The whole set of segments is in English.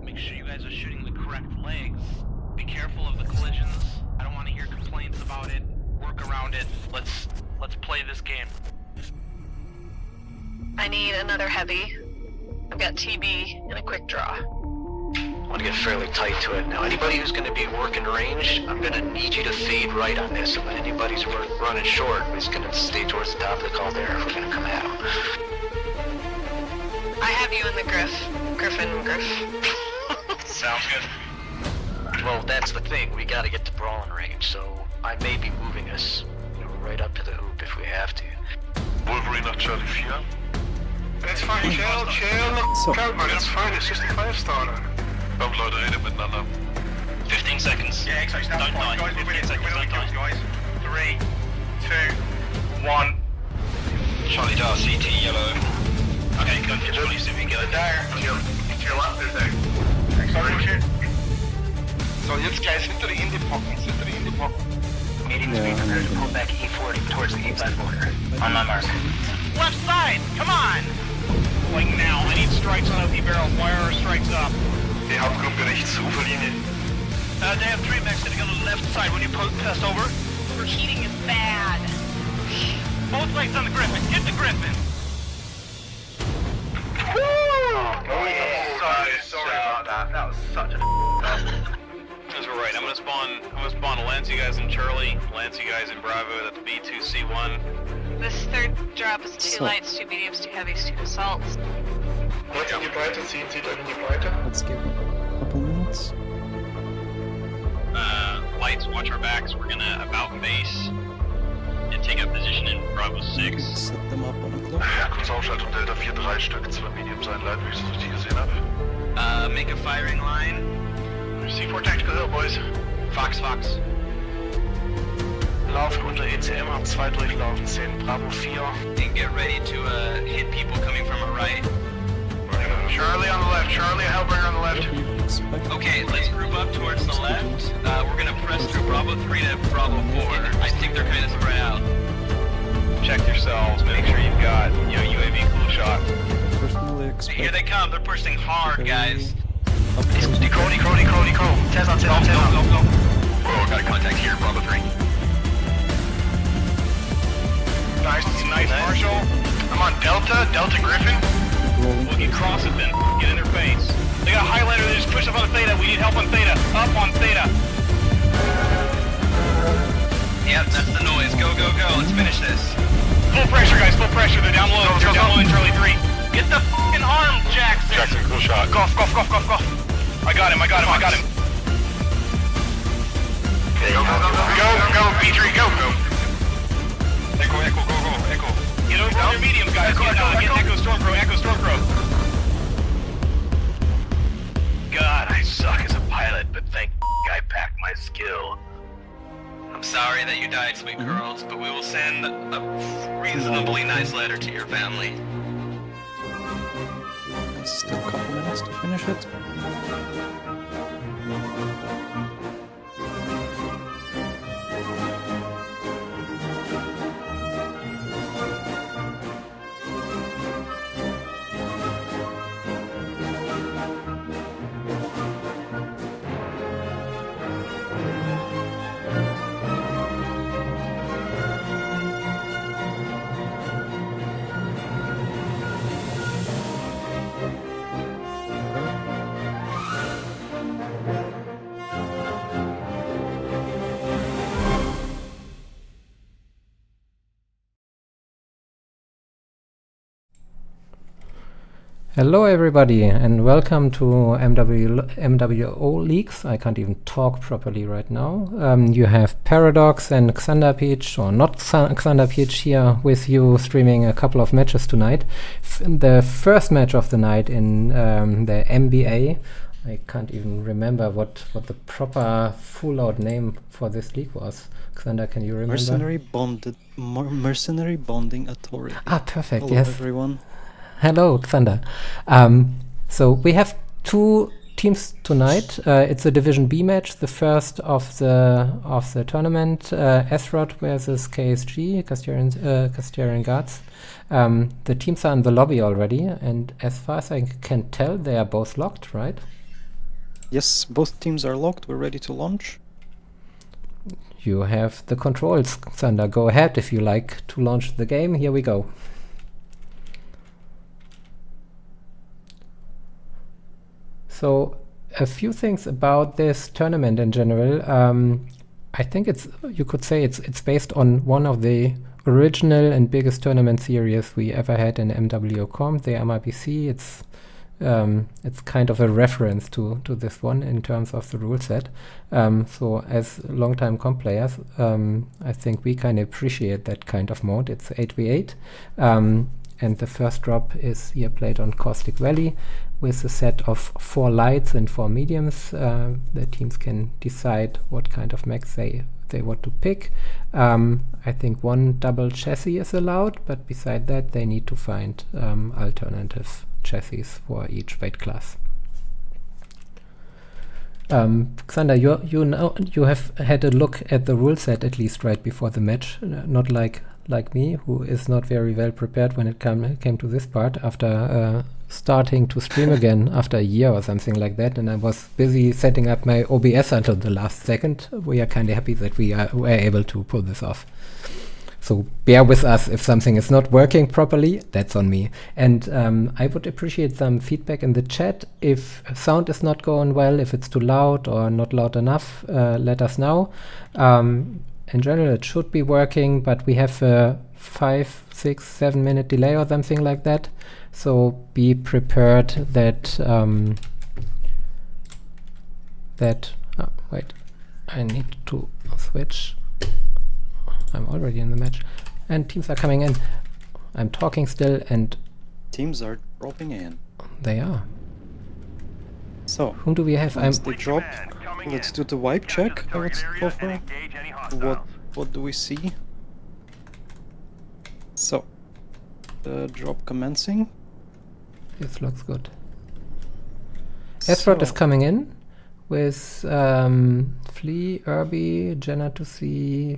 Make sure you guys are shooting the correct legs. Be careful of the collisions. I don't want to hear complaints about it. Work around it. Let's play this game. I need another heavy. I've got TB and a quick draw. I want to get fairly tight to it. Now, anybody who's going to be working range, I'm going to need you to fade right on this. And anybody who's running short is going to stay towards the top of the caldera if we're going to come at them. I have you in the Griffin. Sounds good. Well, that's the thing. We got to get to brawling range, so I may be moving us, right up to the hoop if we have to. Wolverine nach Charlie 4. It's fine, chill. Count, man, it's fine, it's just a 5-starter. Kommt Leute, redet miteinander. 15 seconds. Yeah, excited. Don't die. Guys, we're winning. We're winning kills, guys. 3, 2, 1. Charlie Dar, CT yellow. Okay, go to Charlie, see if we can get it there. To your left, there's a... Excited. So, jetzt gleich hinter die Indie-Pocken, Medium speed, prepared to pull back E40 towards the E5 border. On my mark. Left side, come on! Like now, I need strikes on OP barrel. Wire are strikes up. Die Hauptgruppe rechts, Uferlinie. They have 3 mechs sitting on the left side when you pass over. Overheating is bad. Both legs on the Griffin. Hit the Griffin. Oh, yeah. Sorry about that. That was such a That's right. I'm gonna spawn Lance, you guys in Charlie, Lance, you guys in Bravo. That's B2C1. This third drop is 2 lights, 2 mediums, 2 heavies, 2 assaults. Let's in die Breite ziehen, zieht euch in die Breite. Let's give it a couple minutes. Lights, watch our backs. We're gonna about base and take up position in Bravo 6. Set them up on a clock. Ja, kurz Aufschaltung, Delta 4, 3 Stück, 2 Mediums einleiten, wie ich es richtig gesehen habe. Make a firing line. C4 Tactical Hill, boys. Fox. Laufen unter ECM, hab 2 durchlaufen, 10 Bravo 4. And get ready to hit people coming from our right. Charlie on the left, Charlie, a Hellbringer on the left. What do you expect? Okay, let's group up towards the left. We're gonna press through Bravo 3 to Bravo 4. I think they're kind of spread out. Check yourselves. Make sure you've got, UAV cool shot. Personally expect... Here they come. They're pushing hard, guys. Deco. Tez on. Go. Oh, got a contact here, Bravo 3. Nice, Marshall. I'm on Delta Griffin. We'll get cross it then. Get in their face. They got a highlighter. They just pushed up on Theta. We need help on Theta. Up on Theta. Yep, that's the noise. Go. Let's finish this. Full pressure, guys. Full pressure. They're down low. They're down low in Charlie 3. Get the f***ing arm, Jackson. Jackson, cool shot. Golf. I got him. Go, B3, go. Echo, go. Get over on your mediums, guys. Get Echo Stormcrow. God, I suck as a pilot, but thank I packed my skill. I'm sorry that you died, sweet girls, but we will send a reasonably nice letter to your family. Still a couple minutes to finish it. Hello everybody and welcome to MWO Leaks. I can't even talk properly right now. You have Paradox and Xander Peach, or not Xander Peach, here with you streaming a couple of matches tonight. The first match of the night in the MBA. I can't even remember what the proper full-out name for this league was. Xander, can you remember? Mercenary Bonding Authority. Ah, perfect. Hello, yes. Everyone. Hello, Xander. So we have two teams tonight. It's a Division B match, the first of the tournament. SRoT versus KSG, Castarian Guards. The teams are in the lobby already, and as far as I can tell, they are both locked, right? Yes, both teams are locked. We're ready to launch. You have the controls, Xander. Go ahead if you like to launch the game. Here we go. So, a few things about this tournament in general. I think you could say it's based on one of the original and biggest tournament series we ever had in MWComp, the MRBC. It's kind of a reference to this one in terms of the rule set. So as long-time comp players, I think we kind of appreciate that kind of mode. It's 8v8, and the first drop is here played on Caustic Valley with a set of 4 lights and 4 mediums. The teams can decide what kind of mechs they want to pick. I think 1 double chassis is allowed, but beside that they need to find alternative chassis for each weight class. Xander, you have had a look at the rule set at least right before the match, not like me, who is not very well prepared when it came to this part after starting to stream again after a year or something like that, and I was busy setting up my OBS until the last second. We are kind of happy that we were able to pull this off. So bear with us if something is not working properly, that's on me. And I would appreciate some feedback in the chat. If sound is not going well, if it's too loud or not loud enough, let us know. In general, it should be working, but we have a 5, 6, 7 minute delay or something like that. So be prepared that wait, I need to switch. I'm already in the match, and teams are coming in. I'm talking still, and teams are dropping in. They are. So whom do we have? Once they drop, let's do the wipe check. I would offer. What do we see? So the drop commencing. This looks good. SRoT is coming in with Flea, Irby, Jenna to see,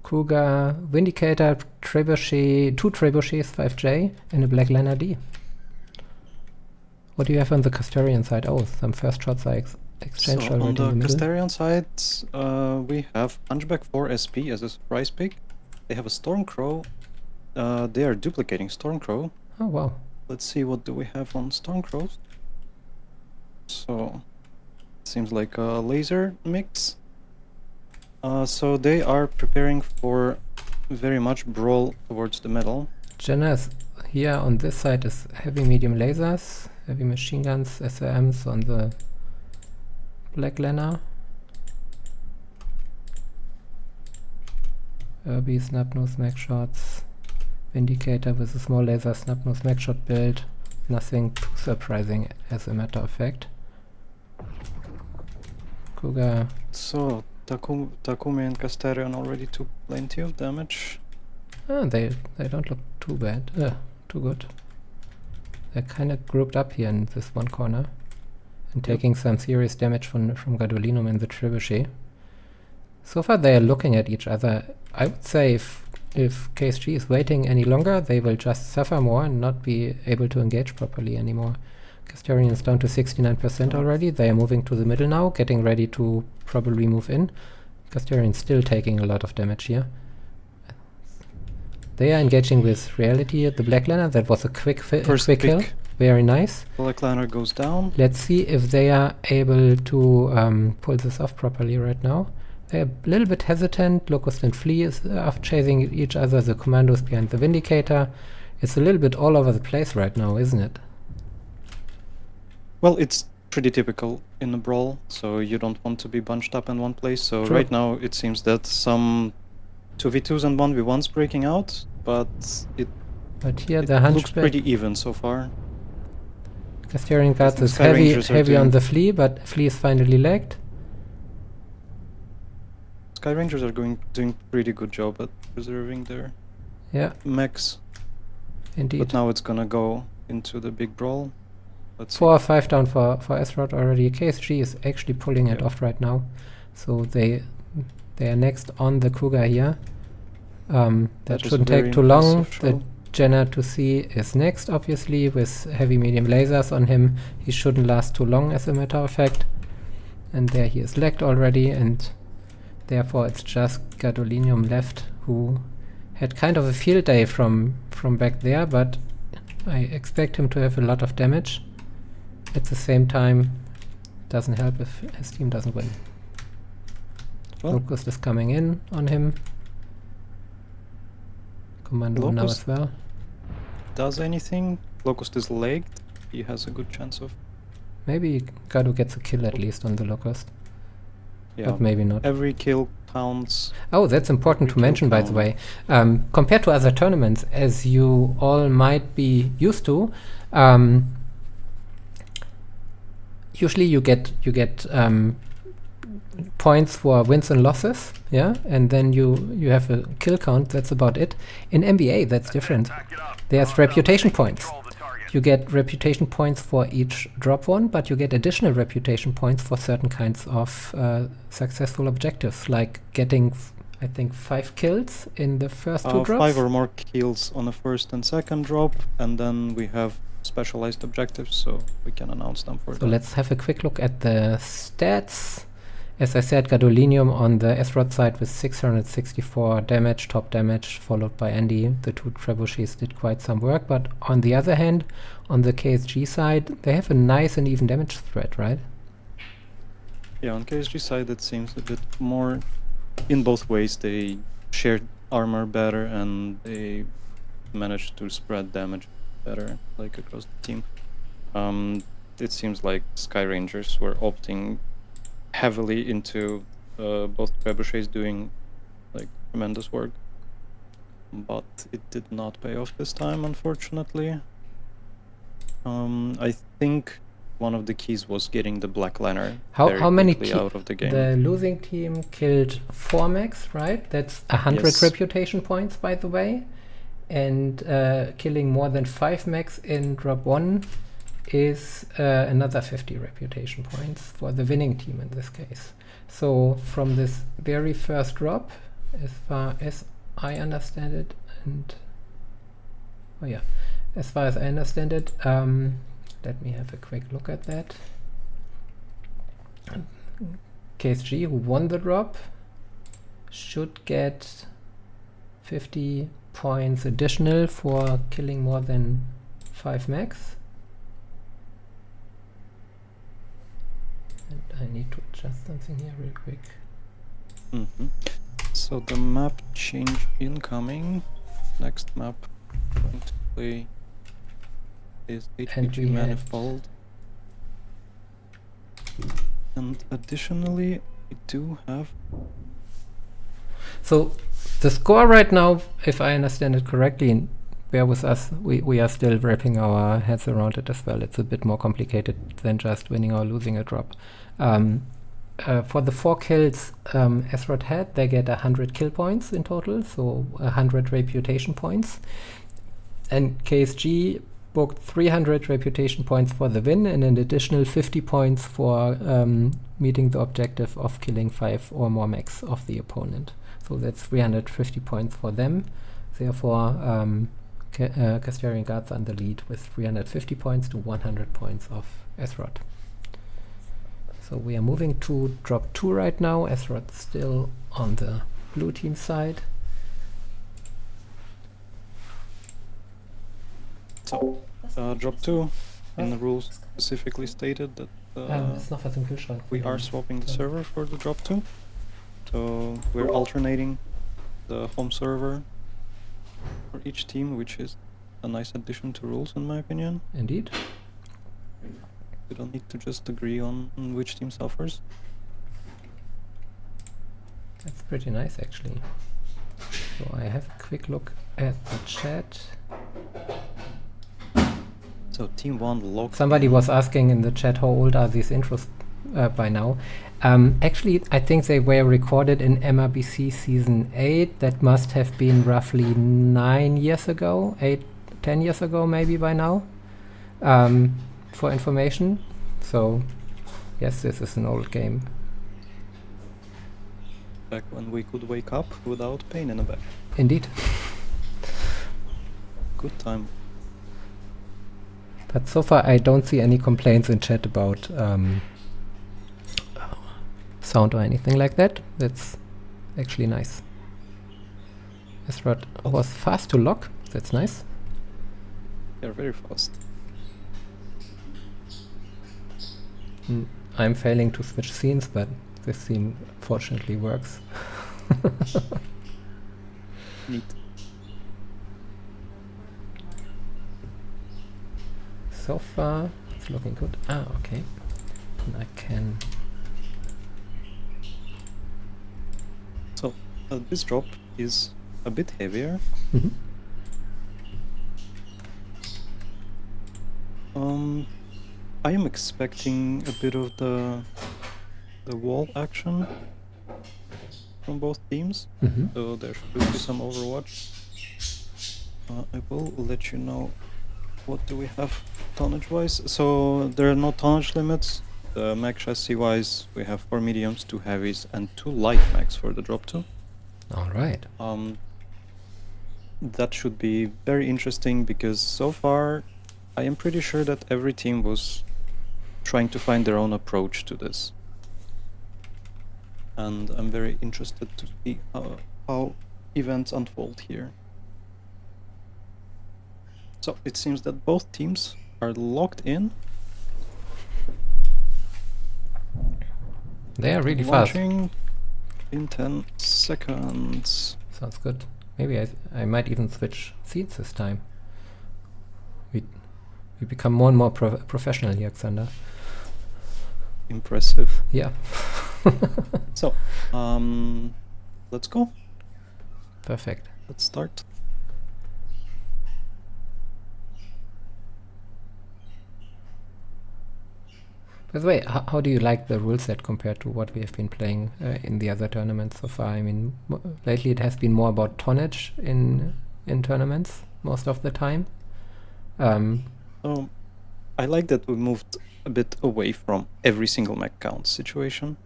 Kruger, Vindicator, Trebuchet, 2 Trebuchets, 5J, and a Black Lana D. What do you have on the Custarian side? Oh, some first shots are exchanged so already in the on the middle. Custarian side, we have Hunchback 4 SP as a surprise pick. They have a Stormcrow. They are duplicating Stormcrow. Oh, wow. Let's see, what do we have on Stormcrows? So, seems like a laser mix. So they are preparing for very much brawl towards the middle. Jenna's here on this side is heavy medium lasers, heavy machine guns, SRMs on the Black Lana. Irby snap-nose mag shots. Vindicator with a small laser snap-nose mag shot build. Nothing too surprising as a matter of fact. Kruger. So Takumi and Castarian already took plenty of damage. They don't look too bad. Too good. They're kind of grouped up here in this one corner and taking some serious damage from Gadolinum and the Trebuchet. So far they are looking at each other. I would say if KSG is waiting any longer, they will just suffer more and not be able to engage properly anymore. Castarian is down to 69% already. They are moving to the middle now, getting ready to probably move in. Castarian still taking a lot of damage here. They are engaging with Reality at the Black Lana. That was a quick kill. Very nice. Black Lana goes down. Let's see if they are able to pull this off properly right now. They're a little bit hesitant. Locust and Flea are chasing each other. The commandos behind the Vindicator. It's a little bit all over the place right now, isn't it? Well, it's pretty typical in a brawl, so you don't want to be bunched up in one place. So True. Right now it seems that some 2v2s and 1v1s breaking out, but it here the looks Hunchback. pretty even so far. Castarian guards is Sky Rangers are heavy on doing- the Flea, but Flea is finally lagged. Sky Rangers are doing pretty good job at preserving their Yeah, mechs, indeed. but now it's gonna go into the big brawl. Let's 4 or 5 down for SRoT already. KSG is actually pulling it off right now. So they are next on the Kruger here. That That is shouldn't very take too long. impressive The show. Jenna to see is next, obviously, with heavy medium lasers on him. He shouldn't last too long, as a matter of fact. and there he is lagged already, and therefore it's just Gadolinium left, who had kind of a field day from back there, but I expect him to have a lot of damage. At the same time, doesn't help if his team doesn't win. Well, Locust is coming in on him. Commando now Locust as well. does anything. Locust is lagged. He has a good chance of. Maybe Gado gets a kill at least on the Locust, Yeah, but maybe not. every kill counts. Oh, that's important to Every kill mention, by the count. way. Compared to other tournaments, as you all might be used to, usually you get points for wins and losses, yeah, and then you have a kill count. That's about it. In MBA, that's different. There's reputation points. You get reputation points for each drop one, but you get additional reputation points for certain kinds of successful objectives, like getting, I think, 5 kills in the first 2 drops. 5 or more kills on the first and second drop, and then we have specialized objectives, so we can announce them for So them. let's have a quick look at the stats. As I said, Gadolinium on the SRoT side with 664 damage, top damage, followed by Andy. The 2 trebuchets did quite some work, but on the other hand, on the KSG side, they have a nice and even damage spread, right? Yeah, on KSG side it seems a bit more in both ways. They shared armor better and they managed to spread damage better, like across the team. It seems like Sky Rangers were opting heavily into both trebuchets doing like tremendous work, but it did not pay off this time, unfortunately. I think one of the keys was getting the Black Lantern How many out of the game. The losing team killed 4 max, right? That's 100 Yes. reputation points, by the way. And killing more than 5 max in drop 1 is another 50 reputation points for the winning team in this case. So from this very first drop, as far as I understand it, and oh yeah, as far as I understand it, let me have a quick look at that. KSG, who won the drop, should get 50 points additional for killing more than 5 max. And I need to adjust something here real quick. So the map change incoming. Next map going to play is And HPG we had- Manifold. And additionally, we do have So the score right now, if I understand it correctly, and bear with us, we are still wrapping our heads around it as well. It's a bit more complicated than just winning or losing a drop. For the 4 kills SRoT had, they get 100 kill points in total, so 100 reputation points. And KSG booked 300 reputation points for the win and an additional 50 points for meeting the objective of killing 5 or more max of the opponent. So that's 350 points for them. Therefore, Castarian Guards are in the lead with 350 points to 100 points of SRoT. So we are moving to drop 2 right now. SRoT still on the blue team side. so drop 2 in the rules specifically stated that Ist noch was im Kühlschrank. we are swapping the server for the drop 2. So we're alternating the home server for each team, which is a nice addition to rules in my opinion. Indeed. We don't need to just agree on which team suffers. That's pretty nice actually. So I have a quick look at the chat. So team 1 locked. Somebody was asking in the chat how old are these intros by now. Actually, I think they were recorded in MRBC Season 8. That must have been roughly 9 years ago, 10 years ago maybe by now, for information. So, yes, this is an old game. Back when we could wake up without pain in the back. Indeed. Good time. But so far I don't see any complaints in chat about sound or anything like that. That's actually nice. SRoT was fast to lock. That's nice. They're very fast. I'm failing to switch scenes, but this scene fortunately works. Neat. So far, it's looking good. Ah, okay. And I can... So, this drop is a bit heavier. Mhm. I am expecting a bit of the wall action from both teams, Mhm. so there should be some Overwatch. I will let you know what do we have tonnage-wise. So there are no tonnage limits. The mech chassis-wise, we have 4 mediums, 2 heavies, and 2 light mechs for the drop 2. Alright. That should be very interesting because so far I am pretty sure that every team was trying to find their own approach to this. And I'm very interested to see how events unfold here. So it seems that both teams are locked in. They are really fast. Launching in 10 seconds. Sounds good. Maybe I might even switch seats this time. We become more and more professional here, Xander. Impressive. Yeah. So, let's go. Perfect. Let's start. By the way, how do you like the rule set compared to what we have been playing in the other tournaments so far? I mean, lately it has been more about tonnage in tournaments most of the time. I like that we moved a bit away from every single mech count situation.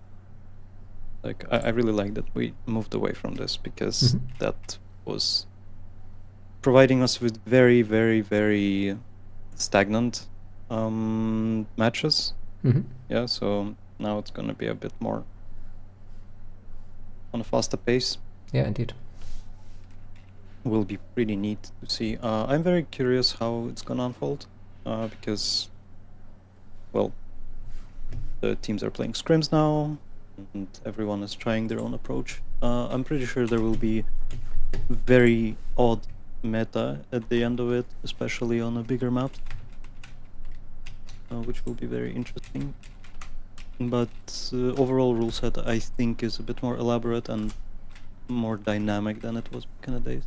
Like, I really like that we moved away from this because that was providing us with very, very, very stagnant matches. Yeah, so now it's gonna be a bit more on a faster pace. Yeah, indeed. Will be pretty neat to see. I'm very curious how it's gonna unfold because, well, the teams are playing scrims now and everyone is trying their own approach. I'm pretty sure there will be very odd meta at the end of it, especially on a bigger map. Which will be very interesting. But overall rule set I think is a bit more elaborate and more dynamic than it was back in the days.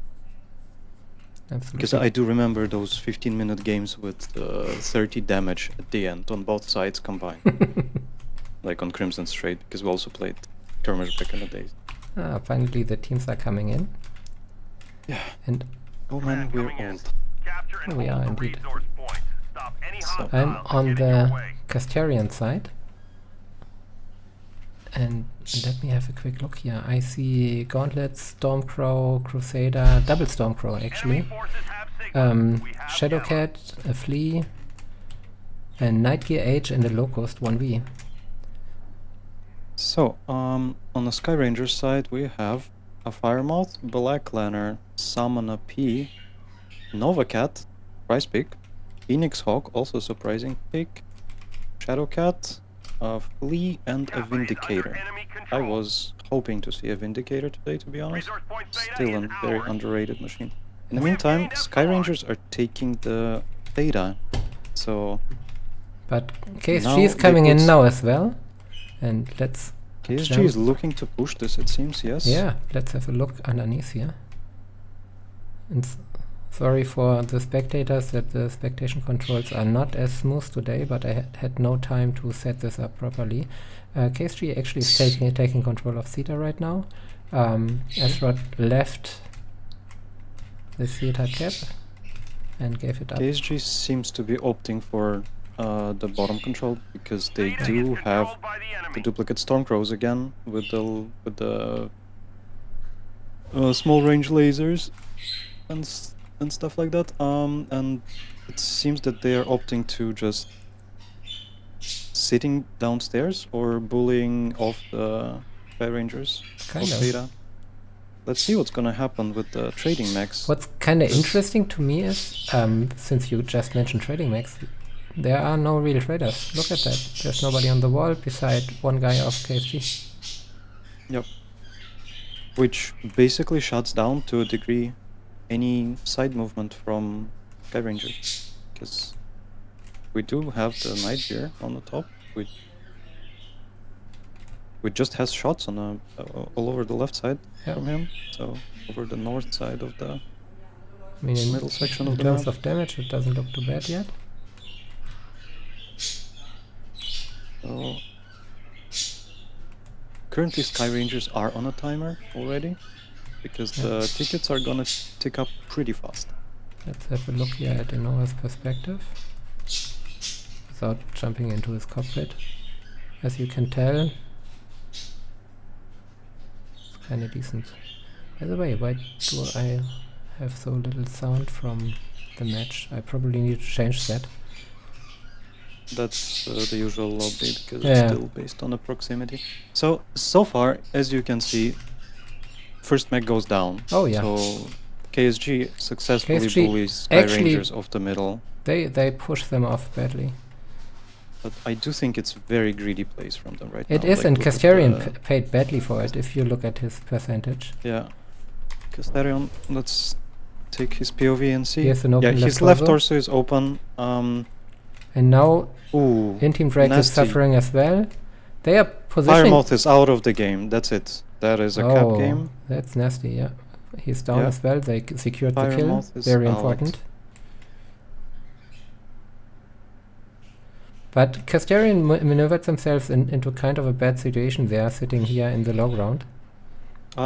Absolutely. Because I do remember those 15-minute games with 30 damage at the end on both sides combined. Like on Crimson Straight, because we also played skirmish back in the days. Finally the teams are coming in. Yeah. And oh man, we're old. we are indeed. So I'm on the Castarian side. And let me have a quick look here. I see Gauntlets, Stormcrow, Crusader, double Stormcrow actually. Shadowcat, a Flea, and Nightgear H and a Locust 1v. So, on the Sky Ranger side we have a Firemoth, Black Lanner, Summoner P, Nova Cat, Price Pick, Phoenix Hawk, also surprising pick, Shadowcat, a Flea, and a Vindicator. I was hoping to see a Vindicator today, to be honest. Still a very underrated machine. In the meantime, Sky Rangers are taking the Theta, so... But KSG now is they coming in put- now as well. And let's... KSG jump. is looking to push this, it seems, yes? Yeah, let's have a look underneath here. And sorry for the spectators that the spectation controls are not as smooth today, but I had no time to set this up properly. KSG actually is taking control of Theta right now. SRoT left the Theta cap and gave it up. KSG seems to be opting for the bottom control because they do have the duplicate Stormcrows again with the small range lasers and stuff like that. And it seems that they are opting to just sitting downstairs or bullying off the Sky Rangers Kind of of. Beta. Let's see what's gonna happen with the trading mechs. What's kind of Yes. interesting to me is, since you just mentioned trading mechs, there are no real traders. Look at that. There's nobody on the wall beside one guy of KSG. Yep. Which basically shuts down to a degree any side movement from Sky Rangers. Because we do have the Night Gear on the top, which just has shots on all over the left side Yeah. from him. So over the north side of the I mean, in, middle section in of the terms map. of damage, it doesn't look too bad yet. So currently Sky Rangers are on a timer already, because the tickets are gonna tick up pretty fast. Let's have a look here at Innova's perspective, without jumping into his cockpit. As you can tell, it's kind of decent. By the way, why do I have so little sound from the match? I probably need to change that. That's the usual lobby, because Yeah. it's still based on the proximity. So far, as you can see, first mech goes down. Oh, yeah. So KSG successfully KSG bullies Sky actually- Rangers off the middle. They push them off badly. But I do think it's very greedy plays from them right It now. is, Like, and look at Casterian the- paid badly for it, if you look at his percentage. Yeah. Casterion, let's take his POV and see. He has an open yeah, left his left torso. torso is open. And now Ooh, In-Team Drake is nasty. suffering as well. They are positioning... Firemoth is out of the game. That's it. That is a cap game. That's nasty, yeah. He's down Yeah. as well. They secured the kill. Firemoth is Very out. important. But Casterian maneuvered themselves into kind of a bad situation. They are sitting here in the low ground.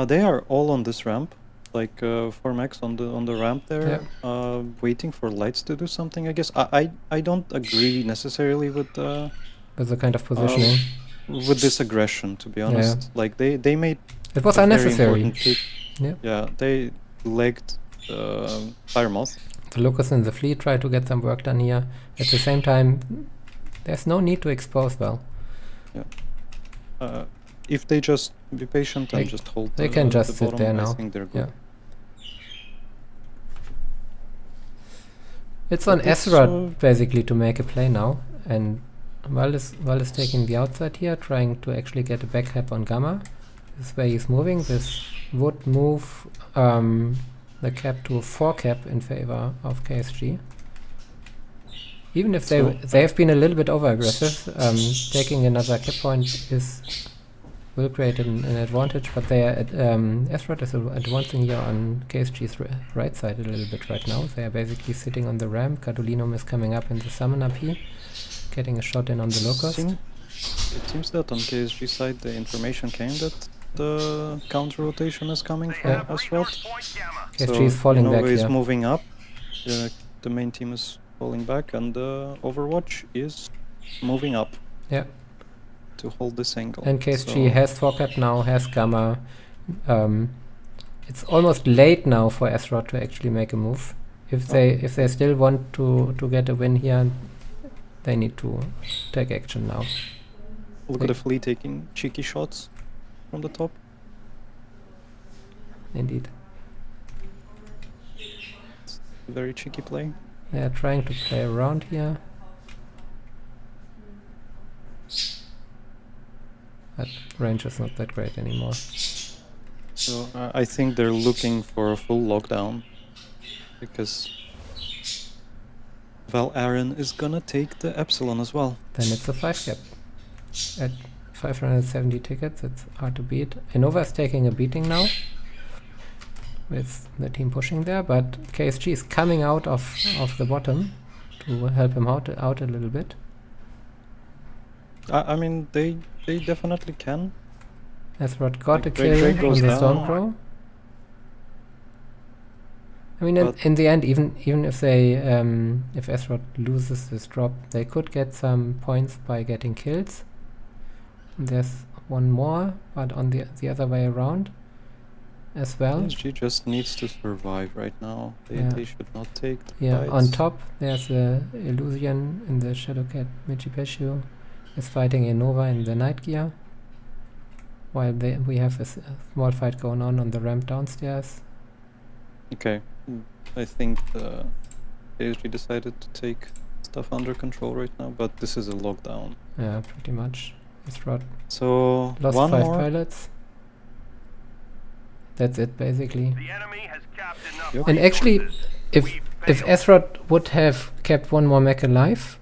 They are all on this ramp, like 4max on the ramp there, waiting for lights to do something. I guess I don't agree necessarily with With the kind of positioning. with this aggression. To be honest, like they made It was a very unnecessary. important pick. Yeah. Yeah, they legged Firemoth. The Lucas and the Fleet try to get some work done here. At the same time, there's no need to expose well. If they just be patient and just hold, They can just the sit bottom, there I now. think they're good. Yeah. It's on But it's, SRoT basically to make a play now, and Val is taking the outside here, trying to actually get a back cap on Gamma. This way he's moving. This would move the cap to a 4 cap in favor of KSG. Even if they have been a little bit over aggressive, taking another cap point will create an advantage, but they are at SRoT is advancing here on KSG's right side a little bit right now. They are basically sitting on the ramp. Gadolinum is coming up in the Summoner P, getting a shot in on the Locust. It seems that on KSG side the information came that the counter rotation is coming from SRoT. KSG is falling back is here. moving up. The main team is falling back, and Overwatch is moving up. Yeah. To hold this angle. And KSG has 4 cap now, has Gamma. It's almost late now for SRoT to actually make a move. If they still want to get a win here, they need to take action now. Look at the Flea taking cheeky shots from the top. Indeed. It's a very cheeky play. They are trying to play around here. But range is not that great anymore. So I think they're looking for a full lockdown, because Val Aaron is gonna take the Epsilon as well. Then it's a 5 cap. At 570 tickets, it's hard to beat. Innova is taking a beating now, with the team pushing there, but KSG is coming out of the bottom to help him out a little bit. I mean, they definitely can. SRoT got a Like, kill Drake on goes the down. Stormcrow. I mean, But in the end, even if they if SRoT loses this drop, they could get some points by getting kills. There's one more, but on the other way around as well. KSG just needs to survive right now. They should not take the Yeah, fights. on top there's a Illusion in the Shadowcat Michipeshu. is fighting Innova in the night gear, while we have a small fight going on the ramp downstairs. Okay, I think the KSG decided to take stuff under control right now, but this is a lockdown. Yeah, pretty much. SRoT So lost one 5 more. pilots. That's it, basically. The enemy has capped enough Yep. And actually, resources. if We if failed. SRoT would have kept one more mech alive,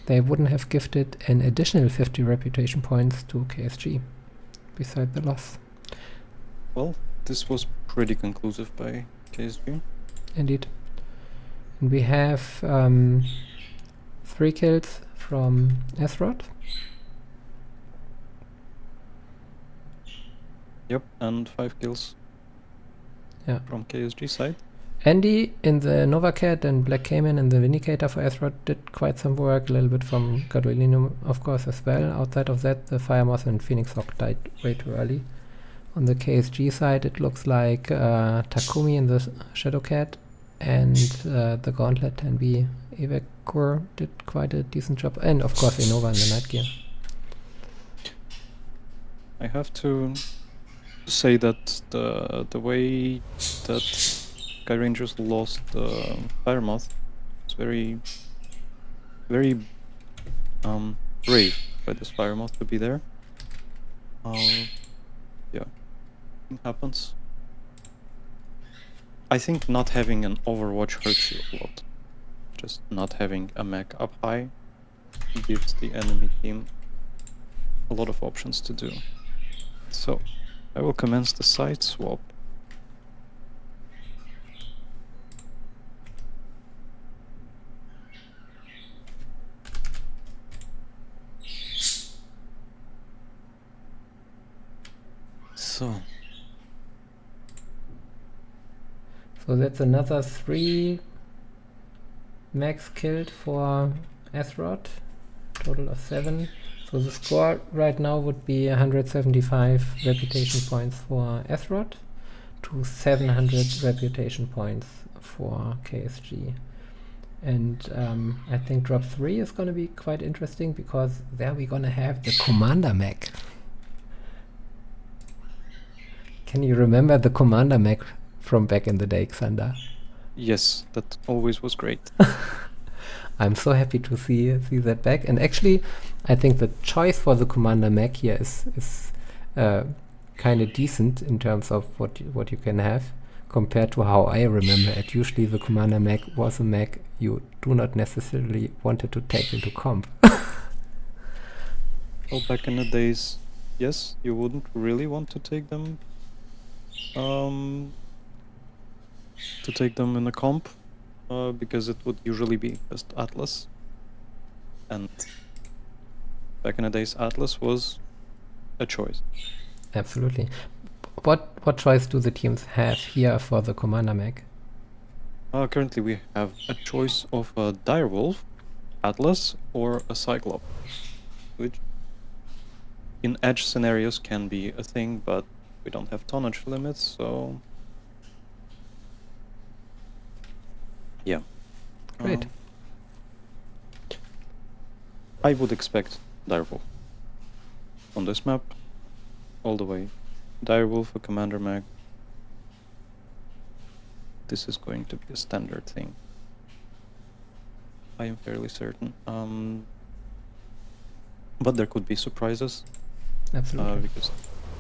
they wouldn't have gifted an additional 50 reputation points to KSG, beside the loss. Well, this was pretty conclusive by KSG. Indeed. And we have 3 kills from SRoT. Yep, and 5 kills Yeah. from KSG side. Andy in the Novacat and Black Cayman in the Vindicator for SRoT did quite some work, a little bit from Gadolino, of course, as well. Outside of that, the Firemoth and Phoenix Hawk died way too early. On the KSG side, it looks like Takumi in the Shadowcat and the Gauntlet 10B Evacor did quite a decent job. And, of course, Innova in the Night Gear. I have to say that the way that Sky Rangers lost Firemoth was very brave by this Firemoth to be there. Yeah, it happens. I think not having an Overwatch hurts you a lot. Just not having a mech up high gives the enemy team a lot of options to do. So, I will commence the side swap. So, So that's another 3 max killed for SRoT, total of 7. So the score right now would be 175 reputation points for SRoT to 700 reputation points for KSG. And I think drop 3 is going to be quite interesting, because there we're going to have the Commander mech. Can you remember the Commander mech from back in the day, Xander? yes, that always was great. I'm so happy to see that back. And actually, I think the choice for the Commander mech here is kind of decent in terms of what you can have, compared to how I remember it. Usually the Commander mech was a mech you do not necessarily wanted to take into comp. Well, back in the days, yes, you wouldn't really want to take them in a comp, because it would usually be just Atlas. And back in the days, Atlas was a choice. Absolutely. What choice do the teams have here for the Commander mech? Currently, we have a choice of a Direwolf, Atlas, or a Cyclops, which in edge scenarios can be a thing, but we don't have tonnage limits, so yeah. Great. I would expect Direwolf on this map, all the way. Direwolf, a Commander mag. This is going to be a standard thing. I am fairly certain. But there could be surprises, Absolutely. because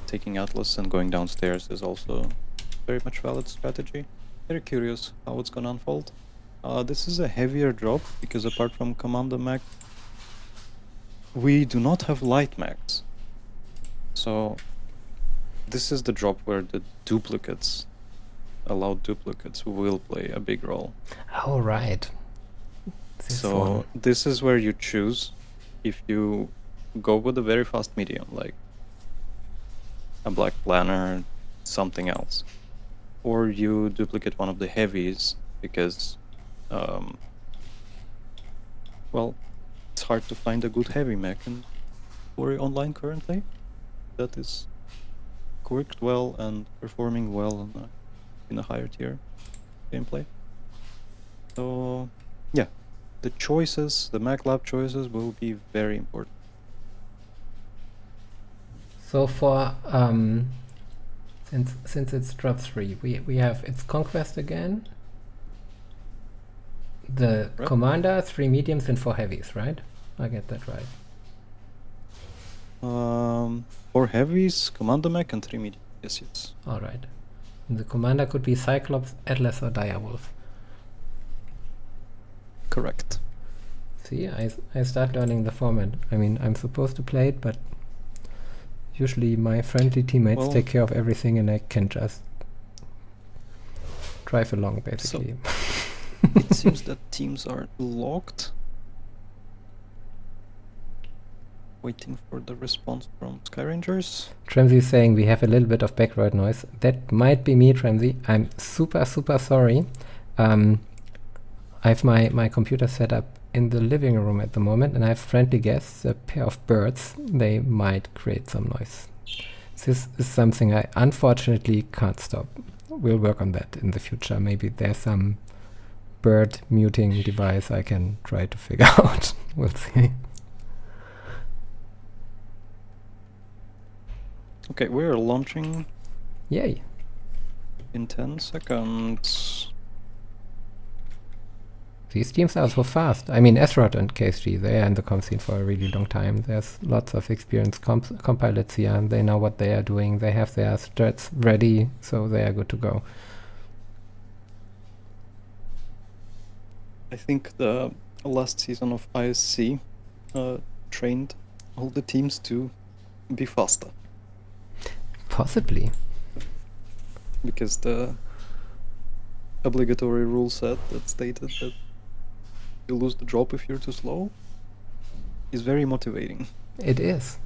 taking Atlas and going downstairs is also very much valid strategy. Very curious how it's gonna unfold. This is a heavier drop, because apart from Commander mag, we do not have light mags. So this is the drop where the duplicates, allowed duplicates, will play a big role. All right. This So one. this is where you choose if you go with a very fast medium, like a Black Planner, something else, or you duplicate one of the heavies, because well, it's hard to find a good heavy mech in Ori Online currently that is quirked well and performing well in a higher tier gameplay. So yeah, the choices, the mech lab choices will be very important. So for since it's drop 3, we have its conquest again. The Right. commander, 3 mediums and 4 heavies, right? I get that right. 4 heavies, commander mech, and 3 medium. Yes, yes. All right. And the commander could be Cyclops, Atlas, or Direwolf. Correct. See, I start learning the format. I mean, I'm supposed to play it, but usually my friendly teammates Well- take care of everything and I can just drive along, basically. It seems that teams are locked. Waiting for the response from Sky Rangers. Tramsy is saying we have a little bit of background noise. That might be me, Tramsy. I'm super sorry. I have my computer set up in the living room at the moment, and I have friendly guests, a pair of birds. They might create some noise. This is something I unfortunately can't stop. We'll work on that in the future. Maybe there's some bird muting device I can try to figure out. We'll see. Okay, we're launching Yay. in 10 seconds. These teams are so fast. I mean, SRoT and KSG, they are in the comp scene for a really long time. There's lots of experienced compilots here, and they know what they are doing. They have their strats ready, so they are good to go. I think the last season of ISC trained all the teams to be faster, Possibly. because the obligatory rule set that stated that you lose the drop if you're too slow is very motivating. It is.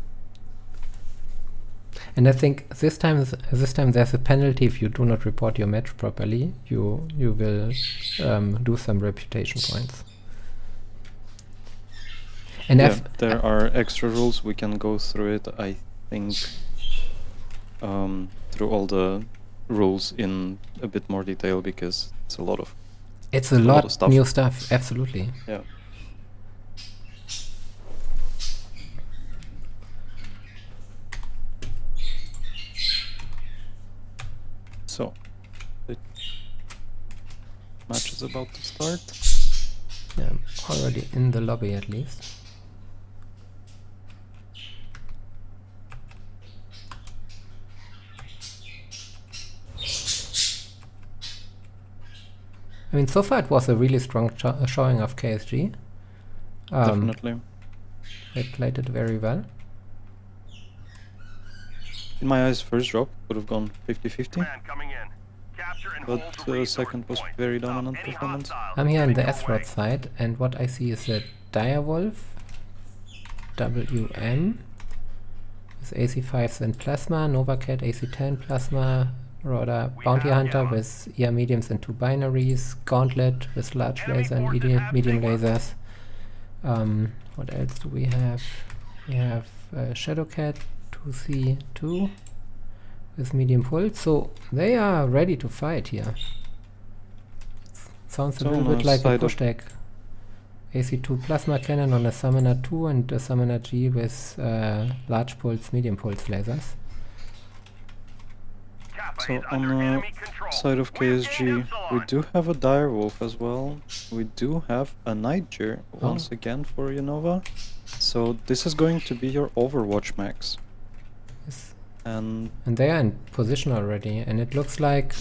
And I think this time there's a penalty if you do not report your match properly. You will lose some reputation points. And Yeah, there are extra rules. We can go through it, I think, through all the rules in a bit more detail, because it's a lot of it's a lot lot of stuff. new stuff, absolutely. yeah. So, the match is about to start. Yeah, I'm already in the lobby at least. I mean, so far it was a really strong showing of KSG. Definitely. They played it very well. In my eyes, first drop would have gone 50-50, Man coming in. Capture and hold but the resource second was point. very Stop dominant any performance. hostiles I'm here on the heading your way. SRoT side, and what I see is a Direwolf, WM, with AC5s and Plasma, Novacat AC10 Plasma, Rhoda Bounty Hunter with ER mediums and 2 binaries, Gauntlet with large laser and medium lasers. What else do we have? We have Shadowcat 2C2 with medium pulse, so they are ready to fight here. Sounds a So little on bit the like a side push of- deck. AC2 Plasma Cannon on a Summoner 2 and a Summoner G with large pulse, medium pulse lasers. Kappa So is on under the enemy control. side of We're KSG, getting we Epsilon. do have a Direwolf as well. We do have a Nightjar once again for Unova. So this is going to be your Overwatch max. Yes. And And they are in position already, and it looks like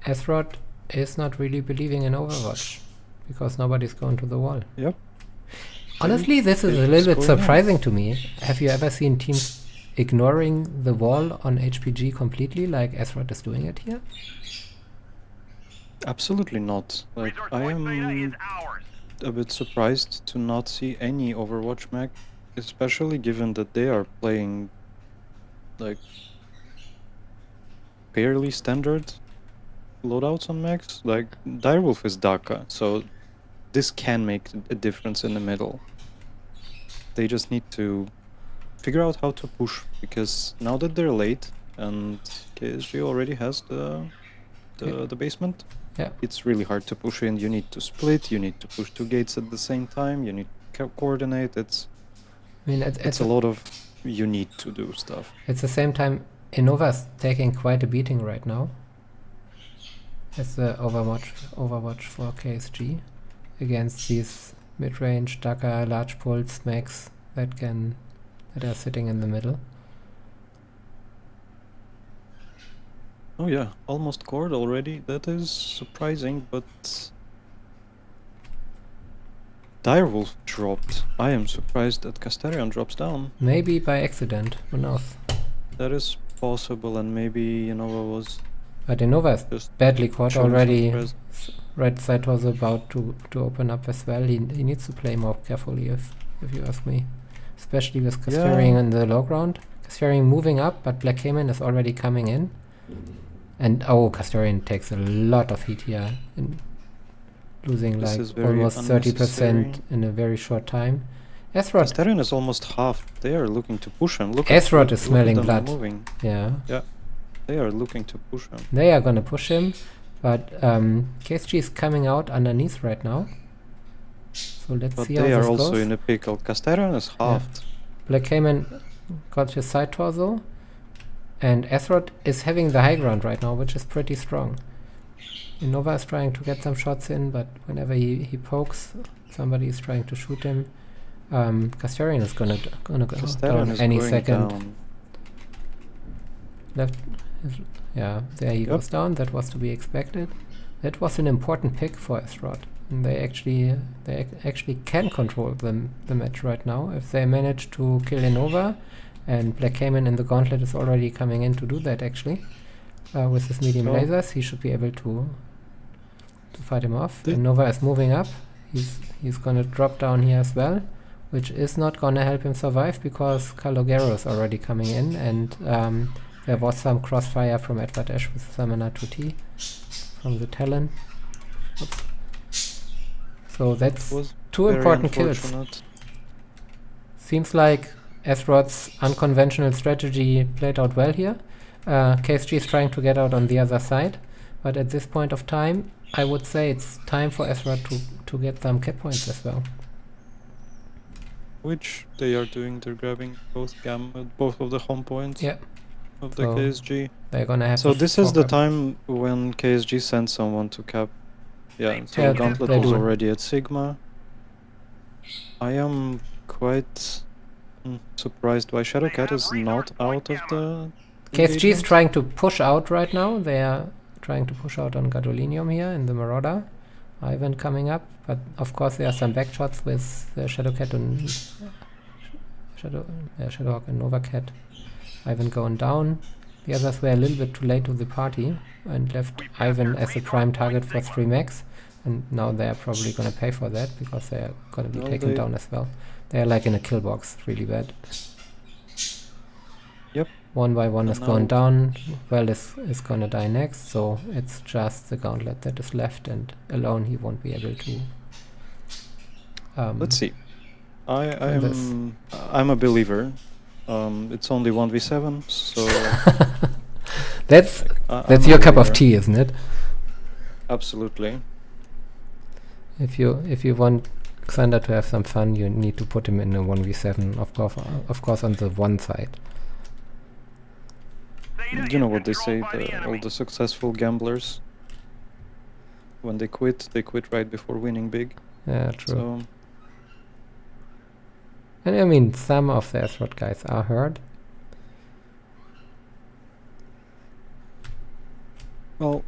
SRoT is not really believing in Overwatch, because nobody's going to the wall. yep, Honestly, this is a it's little bit going on. surprising to me. Have you ever seen teams ignoring the wall on HPG completely, like SRoT is doing it here? absolutely not. Like, Resource I point beta is am ours. a bit surprised to not see any Overwatch mech, especially given that they are playing like fairly standard loadouts on mechs. Like, Direwolf is DACA, so this can make a difference in the middle. They just need to figure out how to push, because now that they're late and KSG already has the basement, Yeah. it's really hard to push in. You need to split, you need to push 2 gates at the same time, you need to coordinate. It's I mean, it's a lot of you need to do stuff. At the same time, Innova's taking quite a beating right now. As the Overwatch for KSG against these mid-range Daka large pulse mechs that are sitting in the middle. Oh yeah, almost cord already. That is surprising, but Direwolf dropped. I am surprised that Casterion drops down. Maybe by accident, who knows? That is possible, and maybe Innova was But Innova is just badly caught showing some already. pres- Right side was about to open up as well. He needs to play more carefully, if you ask me. Especially with Casterion in the low ground. Casterion moving up, but Black Cayman is already coming in. And oh, Casterion takes a lot of heat here, losing This like is very almost 30% unnecessary. in a very short time. SRoT, Casterion is almost half. They are looking to push him. Look SRoT at is them smelling blood. moving. yeah. They are looking to push him. They are gonna push him, but KSG is coming out underneath right now. So let's But see how they are this also goes. in a pickle. Casterion is halved. Black Cayman got his side torso, and SRoT is having the high ground right now, which is pretty strong. Innova is trying to get some shots in, but whenever he pokes, somebody is trying to shoot him. Casterion is gonna go Casterion down is any going second. down. Left, yeah, there he goes down. That was to be expected. That was an important pick for SRoT. And they actually can control the match right now if they manage to kill Innova, and Black Cayman in the gauntlet is already coming in to do that actually. With his medium So- lasers, he should be able to fight him off. Thi- Innova is moving up. He's gonna drop down here as well, which is not gonna help him survive because Calogero is already coming in, and there was some crossfire from Edward Ash with Summoner 2T from the Talon. Oops. So that's Was two very important kills. unfortunate. Seems like SRoT's unconventional strategy played out well here. KSG is trying to get out on the other side, but at this point of time, I would say it's time for SRoT to get some cap points as well. Which they are doing. They're grabbing both of the home points Yeah, of the So, KSG. they're gonna have So to this is fork the up. time when KSG sends someone to cap. Yeah, so Yeah, Gauntlet they was do. already at Sigma. I am quite surprised why Shadowcat is not out of the KSG is engagement. trying to push out right now. They are trying to push out on Gadolinium here in the Marauder. Ivan coming up, but of course there are some back shots with Shadowcat and Shadowhawk and Novacat. Ivan going down. The others were a little bit too late to the party and left Ivan as a prime target for 3 mechs, and now they are probably gonna pay for that because they are gonna be Well, taken they- down as well. They are like in a kill box, really bad. Yep. One by one And is going now- down. Well is gonna die next, so it's just the Gauntlet that is left, and alone he won't be able to. Let's see. and this. I'm a believer. It's only 1v7, so That's I'm a your cup of believer. tea, isn't it? Absolutely. If you want Xander to have some fun, you need to put him in a 1v7, of course on the one side. You know what they say, all the successful gamblers, when they quit right before winning big. Yeah, true. So And I mean, some of the SRoT guys are hurt. well,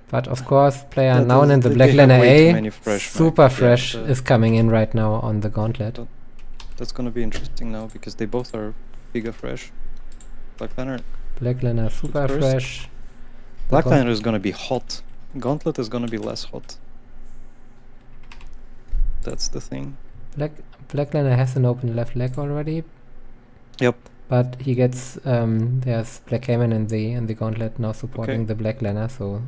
But of course, player that unknown is- in the they Black have Liner way too A, many fresh super mechs, yeah, fresh, the- is coming in right now on the Gauntlet. that's gonna be interesting now because they both are giga fresh. Blackliner Black Liner super first. fresh. The Blackliner is gonna be hot. Gauntlet is gonna be less hot. That's the thing. Black Liner has an open left leg already, Yep. but he gets there's Black Cayman in the Gauntlet now supporting the Black Liner, so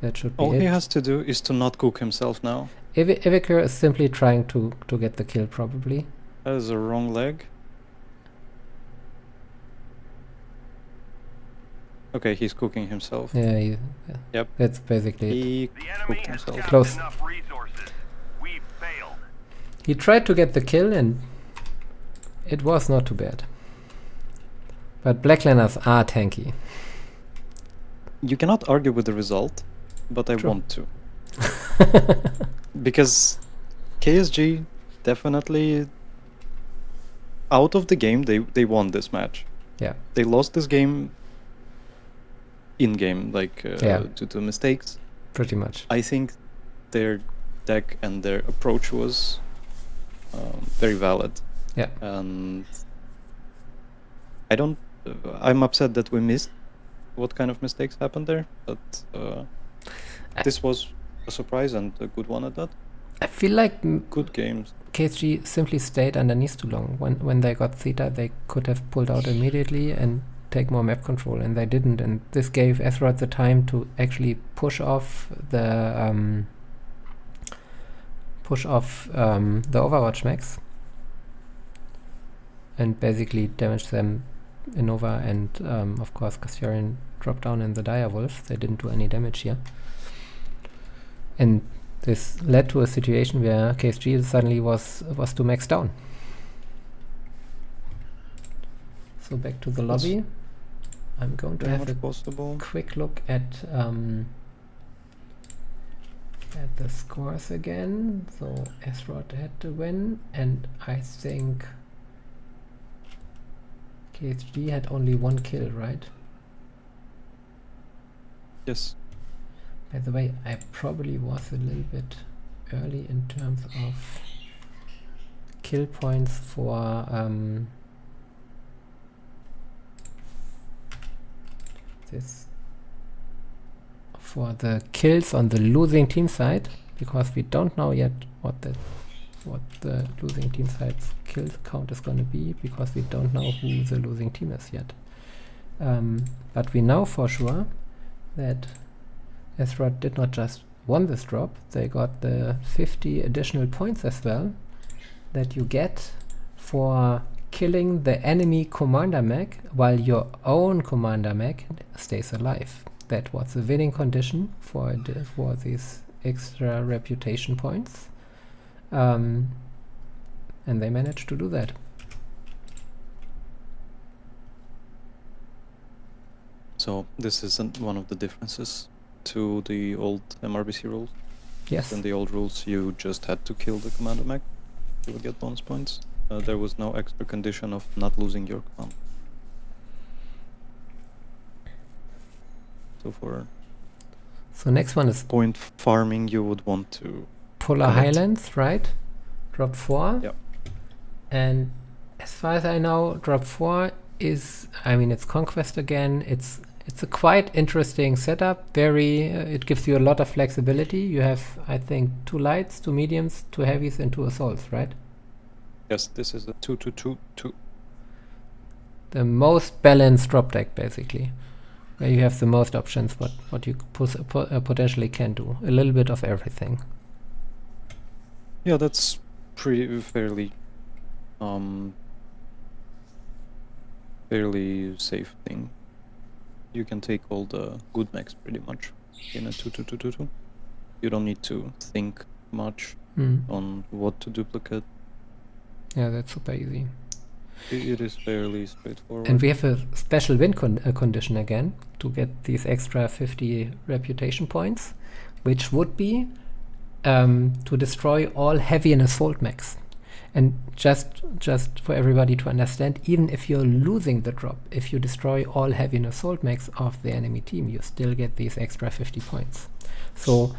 that should be All it. he has to do is to not cook himself now. Ivikur is simply trying to get the kill, probably. That is a wrong leg. Okay, he's cooking himself. Yeah, Yep. that's basically it. He cooked himself. Close. He tried to get the kill, and it was not too bad. But black laners are tanky. You cannot argue with the result, but I True. want to. Because KSG definitely out of the game, they won this match. Yeah. They lost this game in game, like Yeah. due to mistakes. Pretty much. I think their deck and their approach was very valid. Yeah. And I'm upset that we missed what kind of mistakes happened there, but this was a surprise and a good one at that. I feel like Good games. KSG simply stayed underneath too long. When they got Theta, they could have pulled out immediately and take more map control, and they didn't. And this gave SRoT the time to actually push off the Overwatch max and basically damage them Innova and of course Kastyurian dropped down in the Dire Wolf. They didn't do any damage here. And this led to a situation where KSG suddenly was too maxed down. So back to the lobby. I'm going to Very have much a possible. quick look at the scores again. So SRoT had to win, and I think KSG had only 1 kill, right? Yes. By the way, I probably was a little bit early in terms of kill points for the kills on the losing team side, because we don't know yet what the losing team side's kill count is going to be, because we don't know who the losing team is yet. But we know for sure that SRoT did not just won this drop, they got the 50 additional points as well that you get for killing the enemy commander mech while your own commander mech stays alive. That was the winning condition for these extra reputation points. And they managed to do that. So this isn't one of the differences to the old MRBC rules. Yes. In the old rules, you just had to kill the commander mech. You would get bonus points. There was no extra condition of not losing your command. So next one is point farming, you would want to Polar collect. Highlands, right? Drop 4. Yep. And as far as I know, drop 4 is, I mean, it's Conquest again. It's a quite interesting setup. It gives you a lot of flexibility. You have, I think, 2 lights, 2 mediums, 2 heavies, and 2 assaults, right? Yes, this is a 2-2-2-2. The most balanced drop deck, basically, where you have the most options what you potentially can do. A little bit of everything. Yeah, that's fairly safe thing. You can take all the good mechs pretty much in a 2-2-2-2-2. You don't need to think much on what to duplicate. Yeah, that's super easy. It is fairly straightforward. And we have a special win condition again to get these extra 50 reputation points, which would be to destroy all heavy and assault mechs. And just for everybody to understand, even if you're losing the drop, if you destroy all heavy and assault mechs of the enemy team, you still get these extra 50 points. So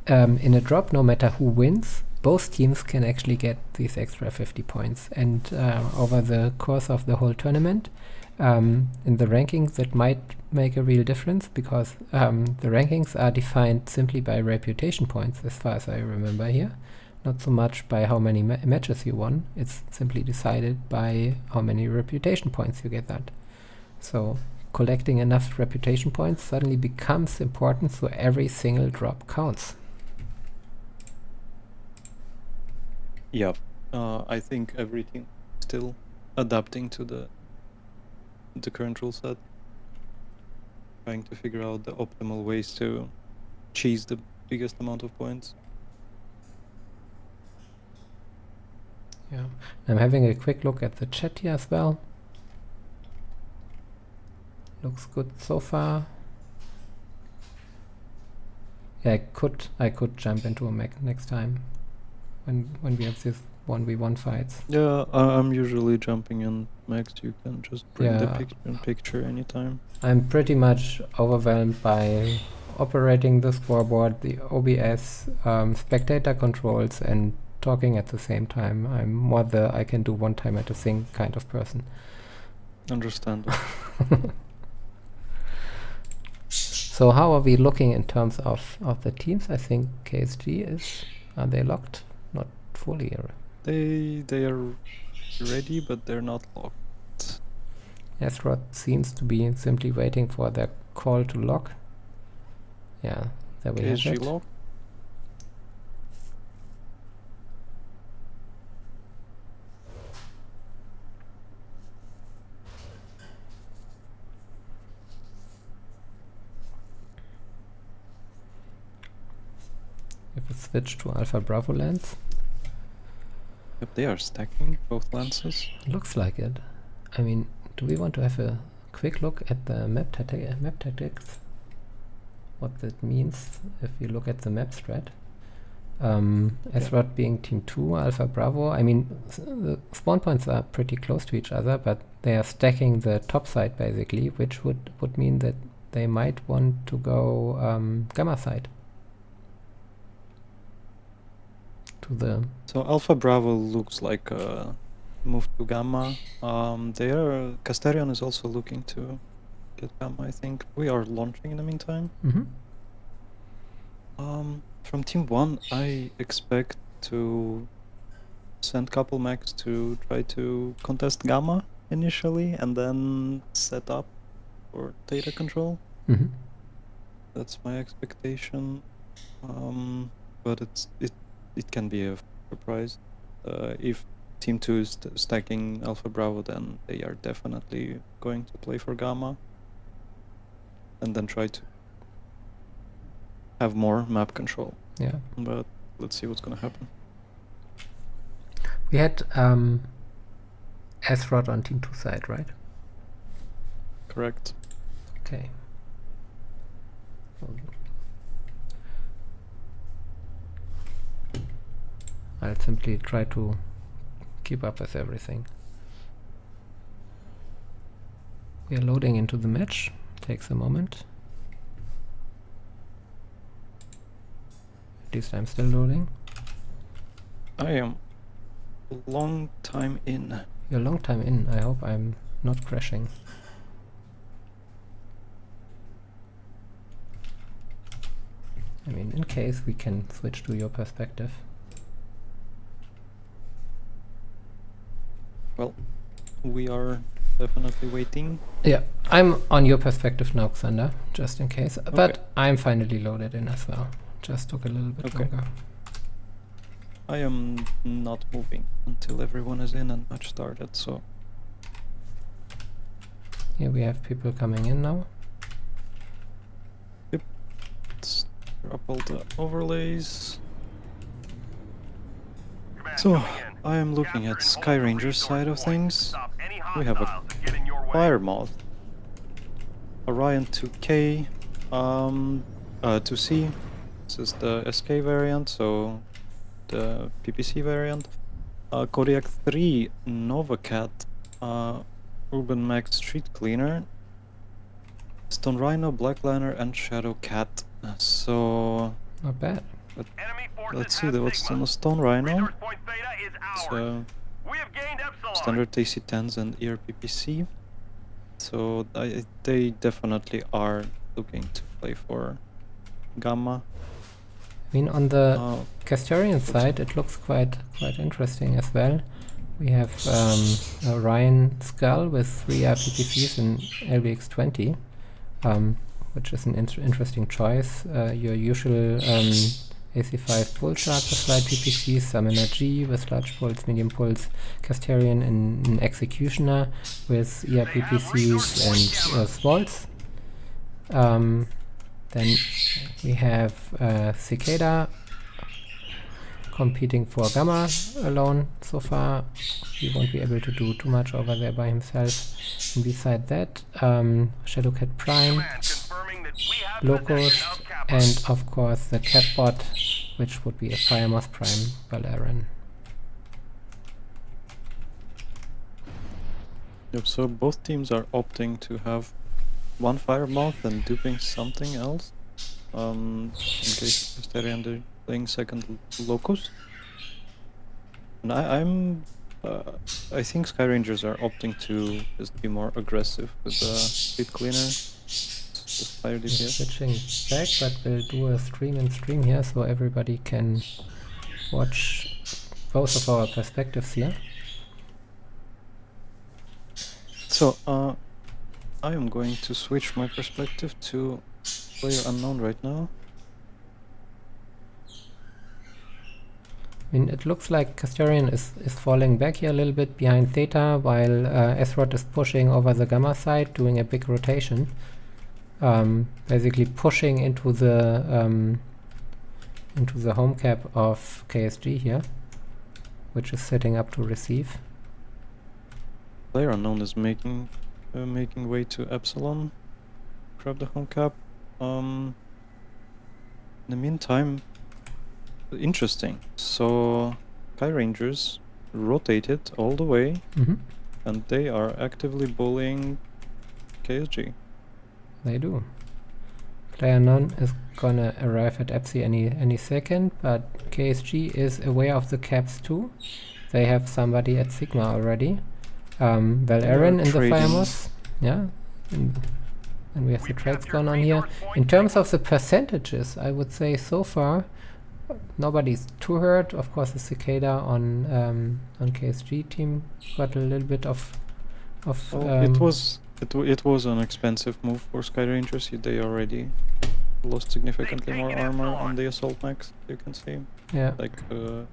in a drop, no matter who wins, both teams can actually get these extra 50 points. And over the course of the whole tournament, in the rankings, that might make a real difference, because the rankings are defined simply by reputation points, as far as I remember here. Not so much by how many matches you won. It's simply decided by how many reputation points you get that. So collecting enough reputation points suddenly becomes important, so every single drop counts. Yeah, I think every team still adapting to the current rule set, trying to figure out the optimal ways to cheese the biggest amount of points. Yeah, I'm having a quick look at the chat here as well. Looks good so far. Yeah, I could jump into a mech next time when we have this 1v1 fights. Yeah, I'm usually jumping in max. You can just bring the Yeah. picture anytime. I'm pretty much overwhelmed by operating the scoreboard, the OBS, spectator controls, and talking at the same time. I'm more the I can do one time at a thing kind of person. Understandable. So how are we looking in terms of the teams? I think KSG is... Are they locked? Not fully. They are ready, but they're not locked. SRoT seems to be simply waiting for their call to lock. Yeah, there we have KSG it. locked. If we switch to Alpha Bravo lens, Yep, they are stacking both lenses. looks like it. I mean, do we want to have a quick look at the map tactics? What that means if you look at the map strat. SRoT being team 2, Alpha Bravo. I mean, the spawn points are pretty close to each other, but they are stacking the top side basically, which would mean that they might want to go Gamma side. To the So Alpha Bravo looks like a move to Gamma. Casterion is also looking to get Gamma, I think. We are launching in the meantime. From Team 1, I expect to send couple mechs to try to contest Gamma initially, and then set up for data control. That's my expectation. But it can be a surprise. If Team 2 is stacking Alpha Bravo, then they are definitely going to play for Gamma. And then try to have more map control. yeah. But let's see what's gonna happen. We had SRoT on team 2 side, right? Correct. Okay. I'll simply try to keep up with everything. We are loading into the match. Takes a moment. At least I'm still loading. I am a long time in. You're a long time in. I hope I'm not crashing. I mean, in case we can switch to your perspective. Well, we are definitely waiting. Yeah, I'm on your perspective now, Xander, just in case. But I'm finally loaded in as well. Just took a little bit longer. I am not moving until everyone is in and match started, so... Here we have people coming in now. Yep. Let's drop all the overlays. So, I am looking at Sky Ranger's side of things. We have a Fire Moth, Orion 2K, 2C. This is the SK variant, so the PPC variant. Kodiak 3, Nova Cat, Urban Max Street Cleaner, Stone Rhino, Black Liner, and Shadow Cat. So Not bad. let's see what's on the Stone Rhino. So standard AC10s and ERPPC. So they definitely are looking to play for Gamma. I mean, on the Castorian side, it looks quite interesting as well. We have Orion Skull with 3 RPPCs in LBX20, which is an interesting choice. Your usual AC5 Bull Shark with light PPCs, Summoner G with large pulse, medium pulse, Castorian in Executioner with ERPPCs and Smalls. Then we have Cicada competing for Gamma alone so far. He won't be able to do too much over there by himself. And beside that, Shadowcat Prime, Locust, and of course the Catbot, which would be a Firemoth Prime Valerian. Yep, so both teams are opting to have one Firemoth and duping something else. In case Mysterian they're playing second Locust. And I think Sky Rangers are opting to just be more aggressive with the Speed Cleaner. Just higher We're DPS. switching back, but we'll do a stream here so everybody can watch both of our perspectives here. So, I am going to switch my perspective to player unknown right now. I mean, it looks like Castorian is falling back here a little bit behind Theta, while SRoT is pushing over the Gamma side, doing a big rotation. Basically pushing into the home cap of KSG here, which is setting up to receive. Player unknown is making way to Epsilon, grab the home cap. In the meantime, interesting. So Sky Rangers rotated all the way, and they are actively bullying KSG. They do. Player unknown is gonna arrive at Epsi any second, but KSG is aware of the caps too. They have somebody at Sigma already. Valerian in the Firemoth. Yeah. And we have the trades going on here. In terms of the percentages, I would say so far nobody's too hurt. Of course the Cicada on KSG team got a little bit of it was an expensive move for Sky Rangers. They already lost significantly more armor on the assault max, you can see. Yeah. Like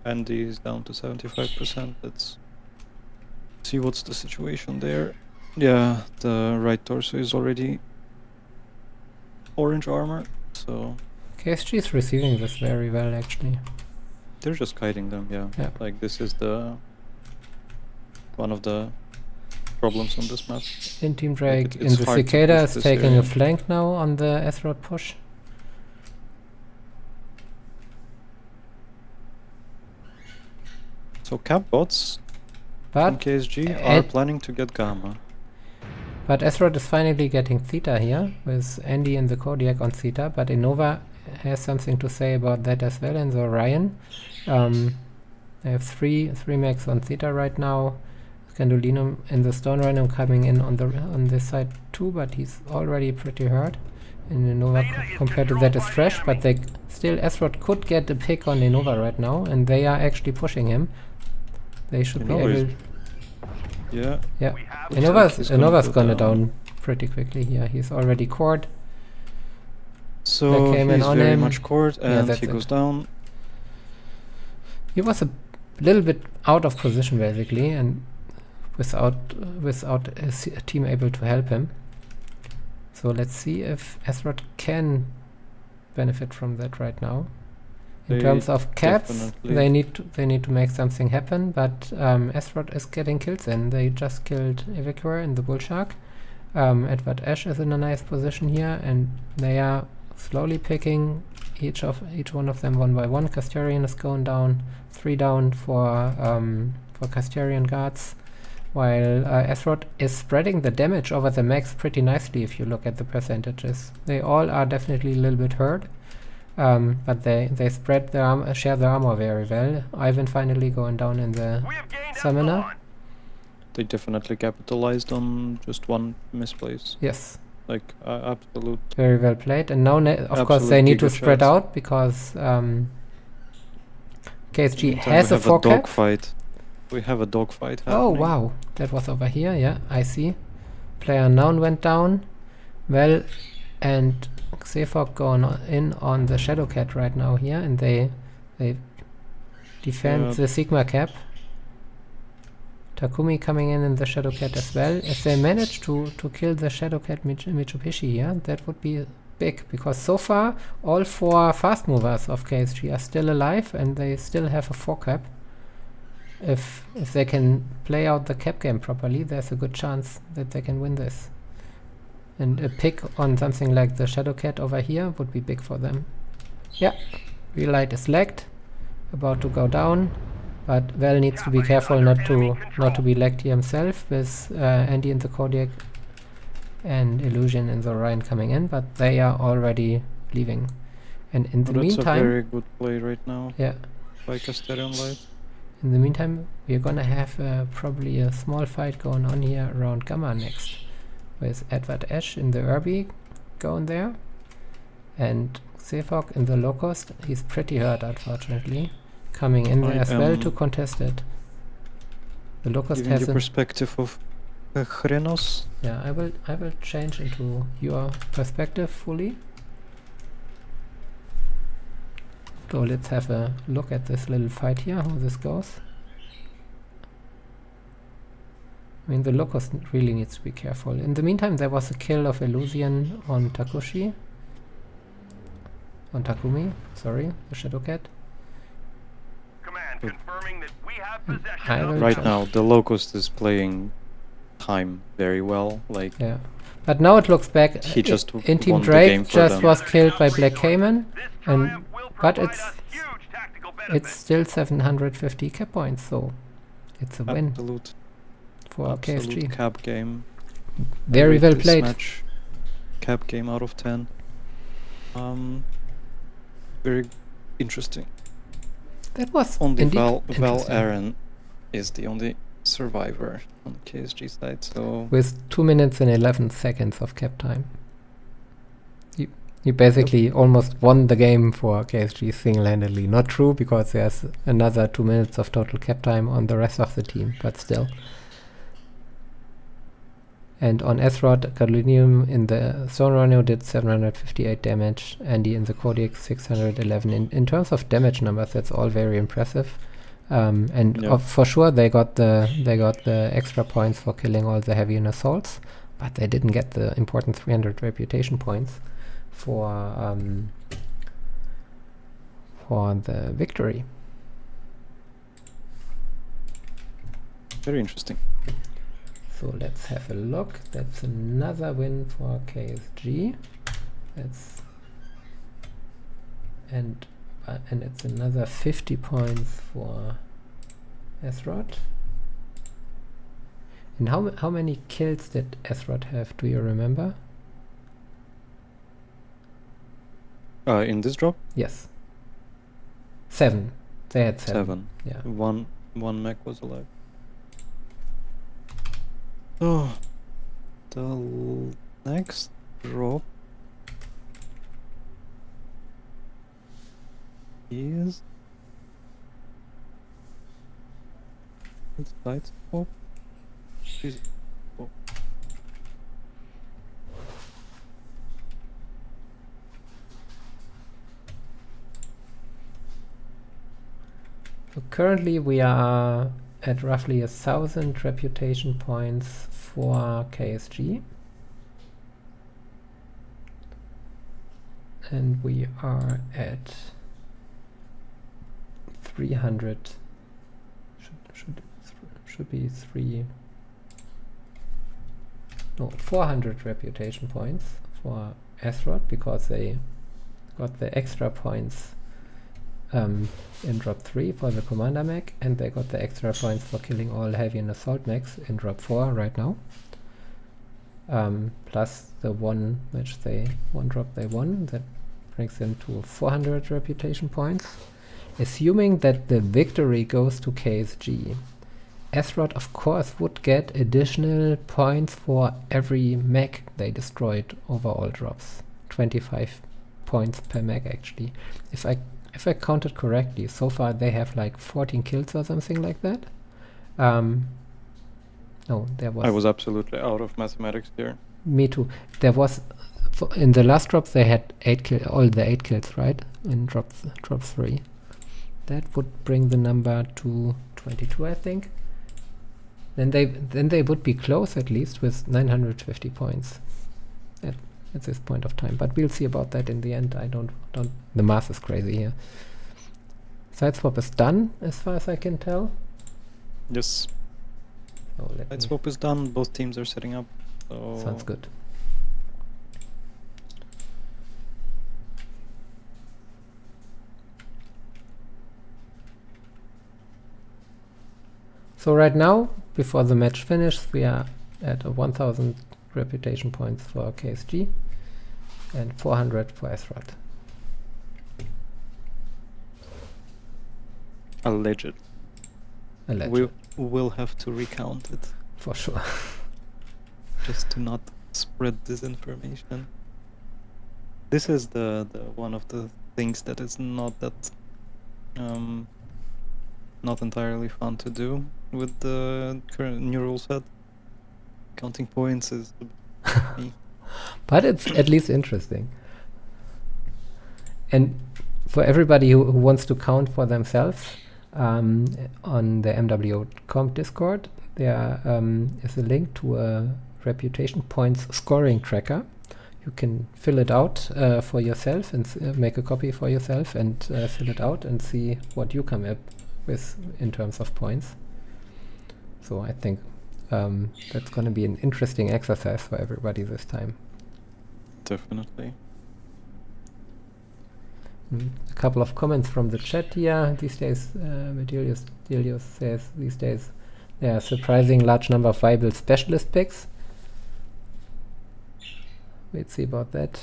Andy is down to 75%. Let's see what's the situation there. Yeah, the right torso is already orange armor, so KSG is receiving this very well actually. they're just kiting them, yeah. Like this is one of the problems on this map. In Team Drake, in it's the hard to Cicada push is this taking area. a flank now on the SRoT push. So cap bots from But KSG are planning to get Gamma. But SRoT is finally getting Theta here, with Andy and the Kodiak on Theta, but Innova has something to say about that as well, and the Orion. They have three mechs on Theta right now. Scandolinum and the Stone Rhino coming in on this side too, but he's already pretty hurt. And Innova compared to that is fresh, but they still SRoT could get a pick on Innova right now, and they are actually pushing him. They should be able. Yeah. Yeah. Innova's Innova's gonna down pretty quickly here. He's already cored. So They came in he's on very him. much cored, Yeah, and that's he it. goes down. He was a little bit out of position basically, and without a team able to help him. So let's see if SRoT can benefit from that right now. In They terms of caps, definitely- they need to make something happen, but SRoT is getting kills in. They just killed Evicor and the Bull Shark. Edward Ash is in a nice position here, and they are slowly picking each one of them one by one. Castorian is going down, 3 down for Castorian guards, while SRoT is spreading the damage over the mechs pretty nicely if you look at the percentages. They all are definitely a little bit hurt. But they spread their share their armor very well. Ivan finally going down in the summoner. They definitely capitalized on just one misplace. Yes, Like absolute. very well played. And now of course Absolute they need to giga spread shots. out because KSG Meantime, has we a have 4-cap. dogfight. We have a dogfight happening. Oh wow, that was over here. Yeah, I see. Player unknown went down. Well, and Xefog going in on the Shadowcat right now here, and they defend Yeah. the Sigma cap. Takumi coming in the Shadowcat as well. If they manage to kill the Shadowcat Mitsubishi here, that would be big, because so far all 4 fast movers of KSG are still alive and they still have a 4-cap. if they can play out the cap game properly, there's a good chance that they can win this. And a pick on something like the Shadow Cat over here would be big for them. Yeah, Real Light is lagged, about to go down, but Val needs to be careful not to be lagged here himself with Andy in the Kodiak and Illusion and the Orion coming in, but they are already leaving. And in the That's a meantime, very good play right now yeah, by Castellion Light. in the meantime, we're gonna have probably a small fight going on here around Gamma next, with Edward Ash in the Urbi going there, and Sephok in the Locust. He's pretty hurt, unfortunately, coming in there as well to contest it. The Locust Giving has you a perspective of Chrenos. yeah. I will change into your perspective fully. So let's have a look at this little fight here, how this goes. I mean, the Locust really needs to be careful. In the meantime, there was a kill of Illusion on Takumi, sorry, the Shadow Cat. Command confirming that we have And possession I of will Right try- now, the Locust is playing time very well. Like, Yeah, but now it looks back. He just in Team won the Drake game for just them. was killed by Black Cayman, This and triumph will but provide it's us huge tactical it's benefits. still 750 cap points, so it's a win absolute for KSG. cap game. Very Rate well this played. Match, cap game out of 10. Very interesting. That was Only indeed Val interesting. Aaron is the only survivor on the KSG side, so With 2 minutes and 11 seconds of cap time. You basically almost won the game for KSG single-handedly. Not true, because there's another 2 minutes of total cap time on the rest of the team, but still. And on SRoT, Gadolinium in the Stone Rhino did 758 damage, Andy in the Kodiak 611. In terms of damage numbers, that's all very impressive. And Yeah. for sure they got the extra points for killing all the heavy and assaults, but they didn't get the important 300 reputation points for the victory. very interesting. So let's have a look. That's another win for KSG. And it's another 50 points for SRoT. And how many kills did SRoT have? Do you remember? In this drop, Yes. 7. They had 7. 7. Yeah. One mech was alive. Oh, the next drop is light swap. So currently we are at roughly 1,000 reputation points for KSG. And we are at 300. Should be 400 reputation points for SRoT, because they got the extra points in drop 3 for the commander mech, and they got the extra points for killing all heavy and assault mechs in drop 4 right now. Plus the one drop they won, that brings them to 400 reputation points. Assuming that the victory goes to KSG, SRoT of course would get additional points for every mech they destroyed over all drops. 25 points per mech actually. If I counted correctly, so far they have like 14 kills or something like that. No, there was... I was absolutely out of mathematics here. Me too. There was... in the last drop they had 8 all the 8 kills, right? In drop 3. That would bring the number to 22, I think. Then they would be close at least with 950 points at this point of time. But we'll see about that in the end. I don't the math is crazy here. Sideswap is done as far as I can tell. Yes. Oh, let Light me- swap is done. Both teams are setting up. So Sounds good. So right now, before the match finishes, we are at 1000 reputation points for KSG and 400 for SRoT. alleged. Alleged, We will have to recount it for sure. just to not spread disinformation. This is the one of the things that is not that not entirely fun to do with the current new rule set. Counting points is me. But it's at least interesting. And for everybody who wants to count for themselves, on the MWO Comp Discord, there is a link to a reputation points scoring tracker. You can fill it out for yourself and make a copy for yourself and fill it out and see what you come up with in terms of points. So I think that's going to be an interesting exercise for everybody this time. Definitely. A couple of comments from the chat here. These days, Delius says, these days there are surprising large number of viable specialist picks. Let's see about that.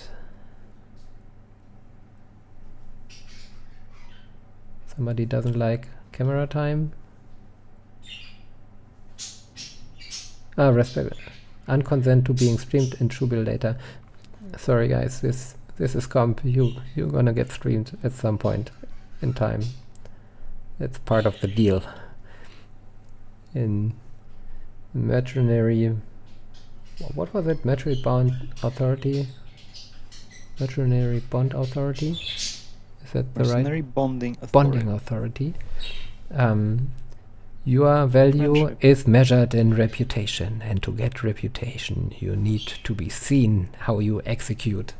Somebody doesn't like camera time. Respect. Unconsent to being streamed in Truebill later. Sorry guys, this is comp. You're gonna get streamed at some point in time. That's part of the deal. In Veterinary, what was it? Veterinary Bond Authority? Veterinary Bond Authority? Is that the right? Mercenary Bonding Authority. Bonding Authority. Your value Friendship. is measured in reputation, and to get reputation, you need to be seen how you execute.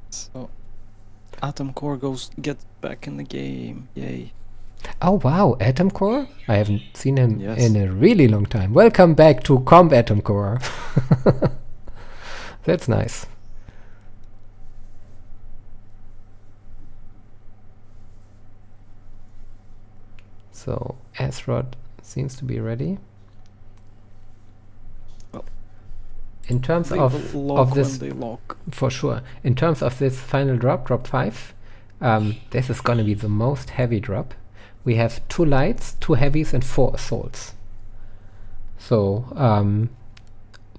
So, Atom Core gets back in the game. Yay. Oh wow, Atom Core? I haven't seen him Yes. in a really long time. Welcome back to Comp Atom Core. That's nice. So SRoT seems to be ready. Well, in terms They of will lock this, when they lock. for sure. In terms of this final drop 5, this is going to be the most heavy drop. We have 2 lights, 2 heavies, and 4 assaults. So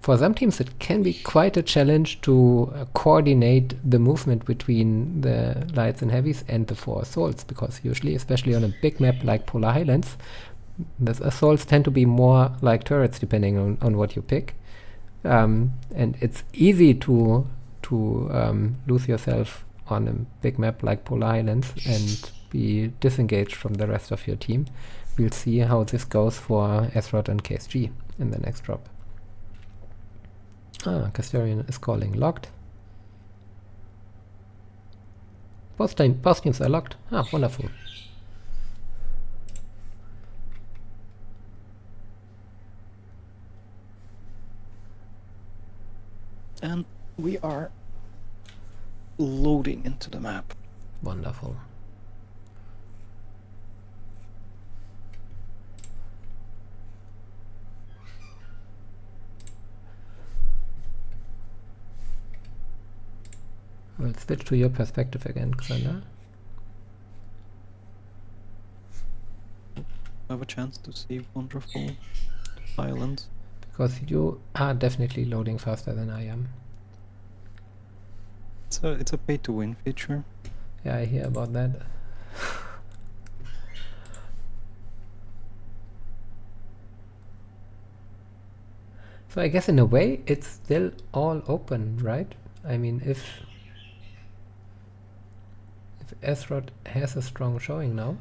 for some teams it can be quite a challenge to coordinate the movement between the lights and heavies and the 4 assaults, because usually, especially on a big map like Polar Highlands, the assaults tend to be more like turrets depending on what you pick. And it's easy to lose yourself on a big map like Polar Highlands and be disengaged from the rest of your team. We'll see how this goes for SRoT and KSG in the next drop. Castorian is calling locked. Both teams are locked. Wonderful. And we are loading into the map. Wonderful. We'll switch to your perspective again, Xander. I have a chance to see wonderful islands. Because you are definitely loading faster than I am. It's a pay-to-win feature. Yeah, I hear about that. So I guess in a way it's still all open, right? I mean, if SRoT has a strong showing now.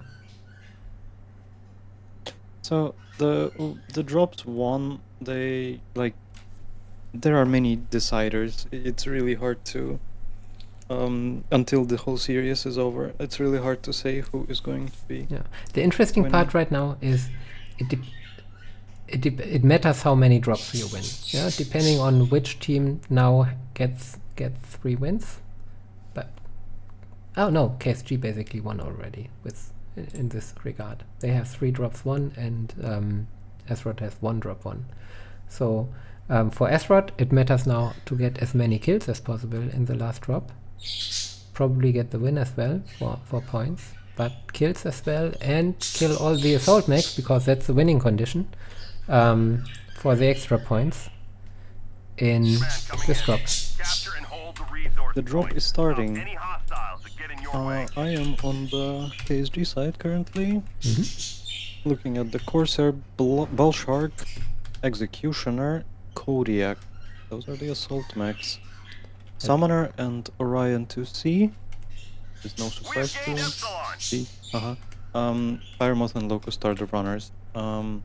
So the drops won. They like there are many deciders. It's really hard to until the whole series is over. It's really hard to say who is going to be. Yeah. The interesting winning. part right now is it matters how many drops you win. Yeah, depending on which team now gets 3 wins. But oh no, KSG basically won already with in this regard. They have 3 drops won, and SRoT has 1 drop won. So for SRoT, it matters now to get as many kills as possible in the last drop. Probably get the win as well for points, but kills as well, and kill all the assault mechs, because that's the winning condition for the extra points in this drop. The drop is starting. I am on the KSG side currently. Looking at the Corsair, Bull Shark, Executioner, Kodiak. Those are the assault mechs. Summoner and Orion 2C. There's no surprise to them. C. Pyromoth and Locust are the runners. On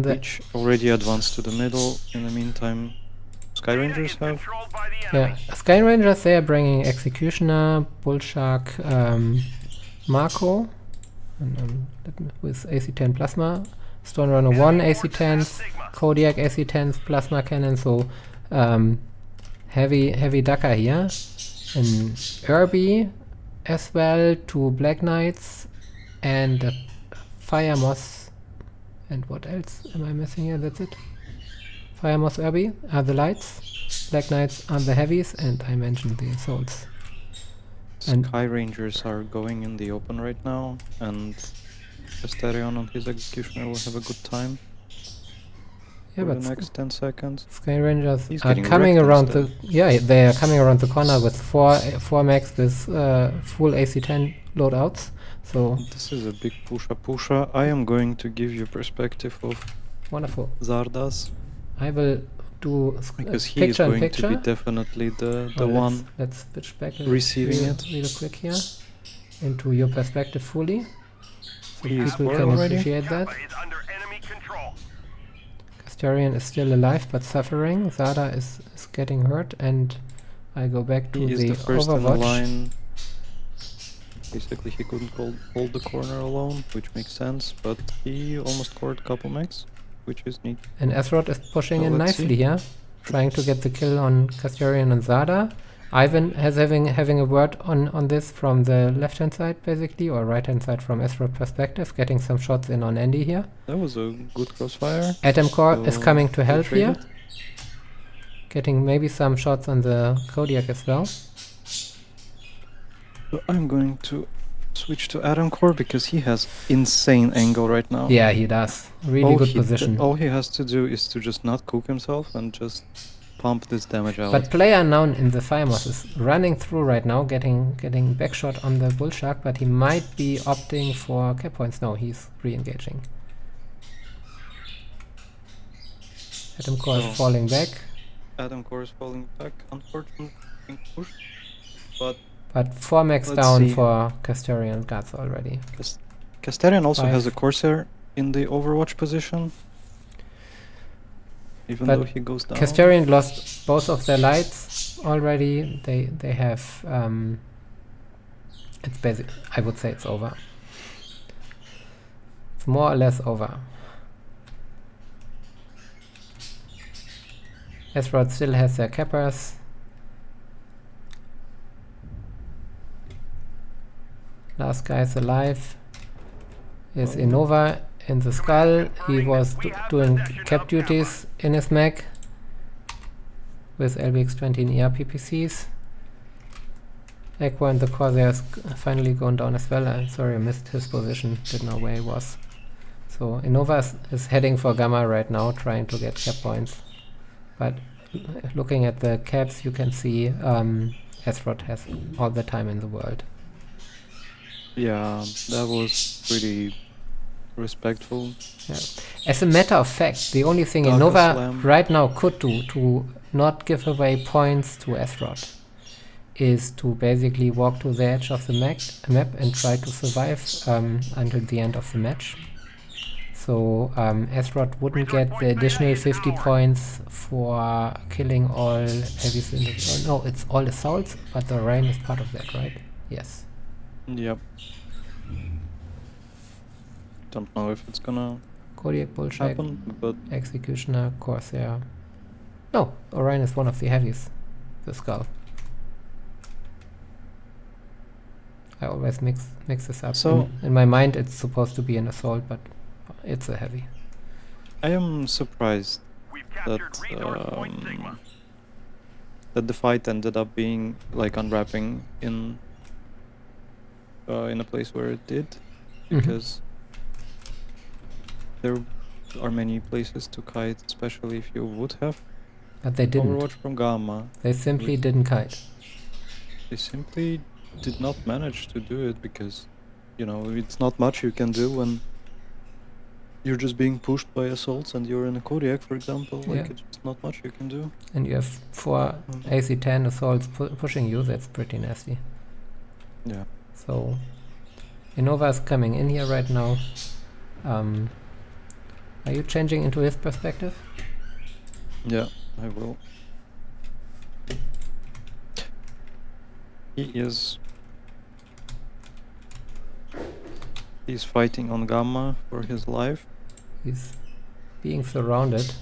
the Which already advanced to the middle. In the meantime, Sky Rangers have. yeah, Sky Rangers, they are bringing Executioner, Bull Shark, Marco, and, with AC-10 Plasma, Stone Runner 1 AC-10s, Kodiak AC-10s, Plasma Cannon, so heavy Daka here. And Irby as well, 2 Black Knights, and Fire Moss. And what else am I missing here? That's it. Fire Moss Irby are the lights, Black Knights are the heavies, and I mentioned the assaults. And Sky Rangers are going in the open right now, and Asterion on his Executioner will have a good time yeah, for but the next 10 seconds. Sky Rangers He's are getting coming wrecked around instead. they are coming around the corner with four mechs with full AC-10 loadouts. So This is a big pusha. I am going to give you perspective of wonderful. Zardas, I will do because he is picture in going picture. to be definitely the Oh, one let's switch back receiving real, it. real quick here into your perspective fully, so He is people scored can already. appreciate that. Castorian is still alive but suffering. Zada is getting hurt, and I go back to He is the the first in the Overwatch. line. Basically, he couldn't hold the corner alone, which makes sense, but he almost scored a couple mechs, which is neat. And SRoT is pushing So in let's nicely see. here, trying to get the kill on Castorian and Zada. Ivan has having a word on this from the left hand side basically, or right hand side from SRoT perspective, getting some shots in on Andy here. That was a good crossfire. Atom Core is So coming to they help here, traded. getting maybe some shots on the Kodiak as well. So I'm going to switch to Atom Core because he has insane angle right now. Yeah, he does. Really good position. All he has to do is to just not cook himself and just pump this damage out. But player now in the Firemoss is running through right now, getting backshot on the Bull Shark, but he might be opting for cap points. No, he's re-engaging. Atom Core is falling back, Atom Core is falling back, unfortunately, being pushed. But but 4 max Let's down see. for Castorian guards already. Casterion also 5. has a Corsair in the Overwatch position. Even But though he goes down. Castorian lost both of their lights already. They have it's basic. I would say it's over. It's more or less over. SRoT still has their cappers. Last guy is alive. Is Innova in the skull. He was doing cap duties in his mech with LBX-20 and ERPPCs. Echo and the Corsair is finally going down as well. I'm sorry I missed his position, didn't know where he was. So Innova is heading for Gamma right now, trying to get cap points. But looking at the caps, you can see SRoT has all the time in the world. Yeah, that was pretty respectful. Yeah. As a matter of fact, the only thing Darker Innova Slam. right now could do to not give away points to SRoT is to basically walk to the edge of the map and try to survive until the end of the match. So SRoT wouldn't get the additional 50 points for killing all heavies in the... Oh, no, it's all assaults, but the Orion is part of that, right? Yes. Yep. Don't know if it's gonna Kodiak, Bullshark, happen, but Executioner, Corsair. No, Orion is one of the heavies. The Skull. I always mix this up. So- in my mind it's supposed to be an assault, but it's a heavy. I am surprised that that the fight ended up being like unwrapping in a place where it did, because there are many places to kite, especially if you would have But they didn't. Overwatch from Gamma. They simply didn't kite. They simply did not manage to do it because, you know, it's not much you can do when you're just being pushed by assaults and you're in a Kodiak, for example. Like, Yeah. it's just not much you can do. And you have 4 AC-10 assaults pushing you, that's pretty nasty. Yeah. So, Innova is coming in here right now. Are you changing into his perspective? Yeah, I will. He's fighting on Gamma for his life. He's being surrounded.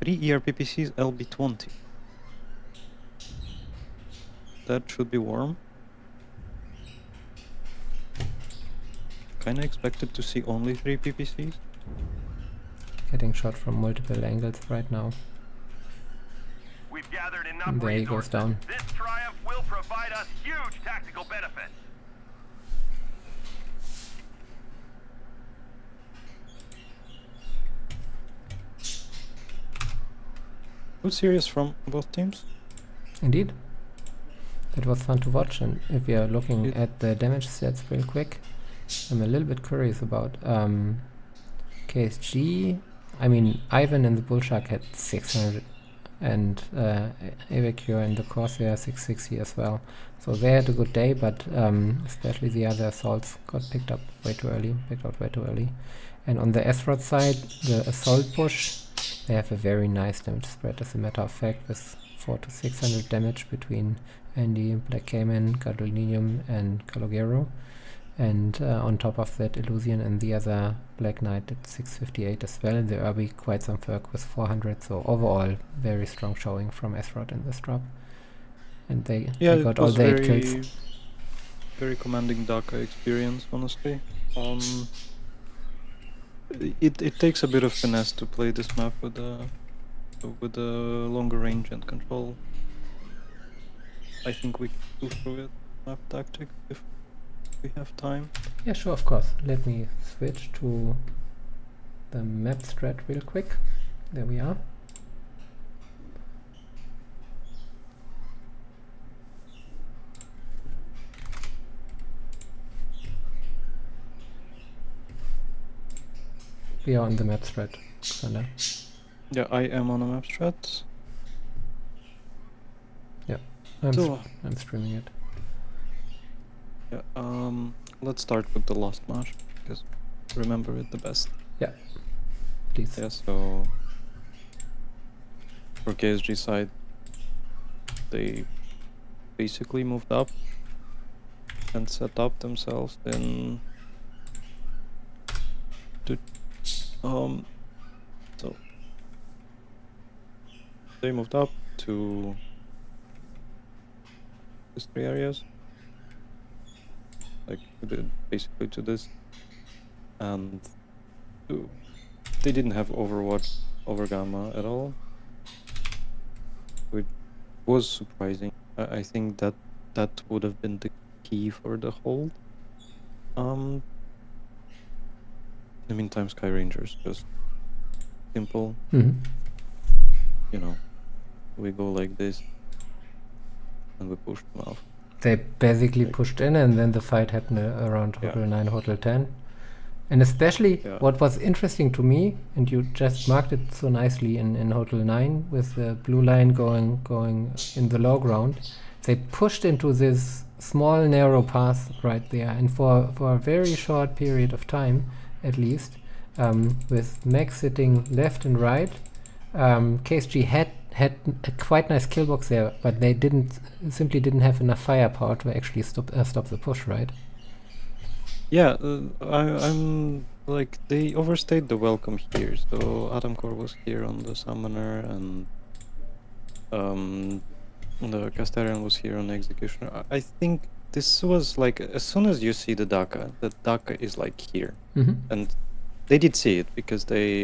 3 ERPPCs LB20. That should be warm. Kinda expected to see only 3 PPCs. Getting shot from multiple angles right now. We've gathered enough And there he goes resources. down. This triumph will provide us huge tactical benefits. Good series from both teams. Indeed. That was fun to watch, and if we are looking at the damage stats real quick, I'm a little bit curious about KSG. I mean, Ivan in the Bullshark had 600, and Evacure in the Corsair 660 as well. So they had a good day, but especially the other assaults got picked out way too early. And on the SRoT side, the assault push, they have a very nice damage spread, as a matter of fact, with 400 to 600 damage between Andy, Black Cayman, Gadolinium and Calogero. And on top of that, Illusion and the other Black Knight at 658 as well. The Urbi quite some work with 400, so overall very strong showing from SRoT in this drop. And they got all the 8 kills. Very commanding Daka experience, honestly. It takes a bit of finesse to play this map with a longer range and control. I think we can go through it, map tactics, if we have time. Yeah, sure, of course. Let me switch to the map strat real quick. There we are. We are on the map strat, Xander. Yeah, I am on a map strat. Yeah, I'm streaming it. Yeah, let's start with the last match, because remember it the best. Yeah, please. Yeah, so for KSG side, they basically moved up and set up themselves in so they moved up to these 3 areas, like basically to this, and they didn't have Overwatch over Gamma at all, which was surprising. I think that would have been the key for the hold. In the meantime, Sky Rangers just simple. You know, we go like this and we push them off. They basically pushed in, and then the fight happened around Hotel 9, Hotel 10. And especially what was interesting to me, and you just marked it so nicely in Hotel 9 with the blue line going in the low ground, they pushed into this small narrow path right there, and for a very short period of time at least, with Max sitting left and right. KSG had a quite nice kill box there, but they simply didn't have enough firepower to actually stop the push, right? Yeah, I'm like, they overstayed the welcome here. So Adam Core was here on the summoner, and the Castarian was here on the executioner. I think this was like, as soon as you see the Daka is like here, and they did see it because they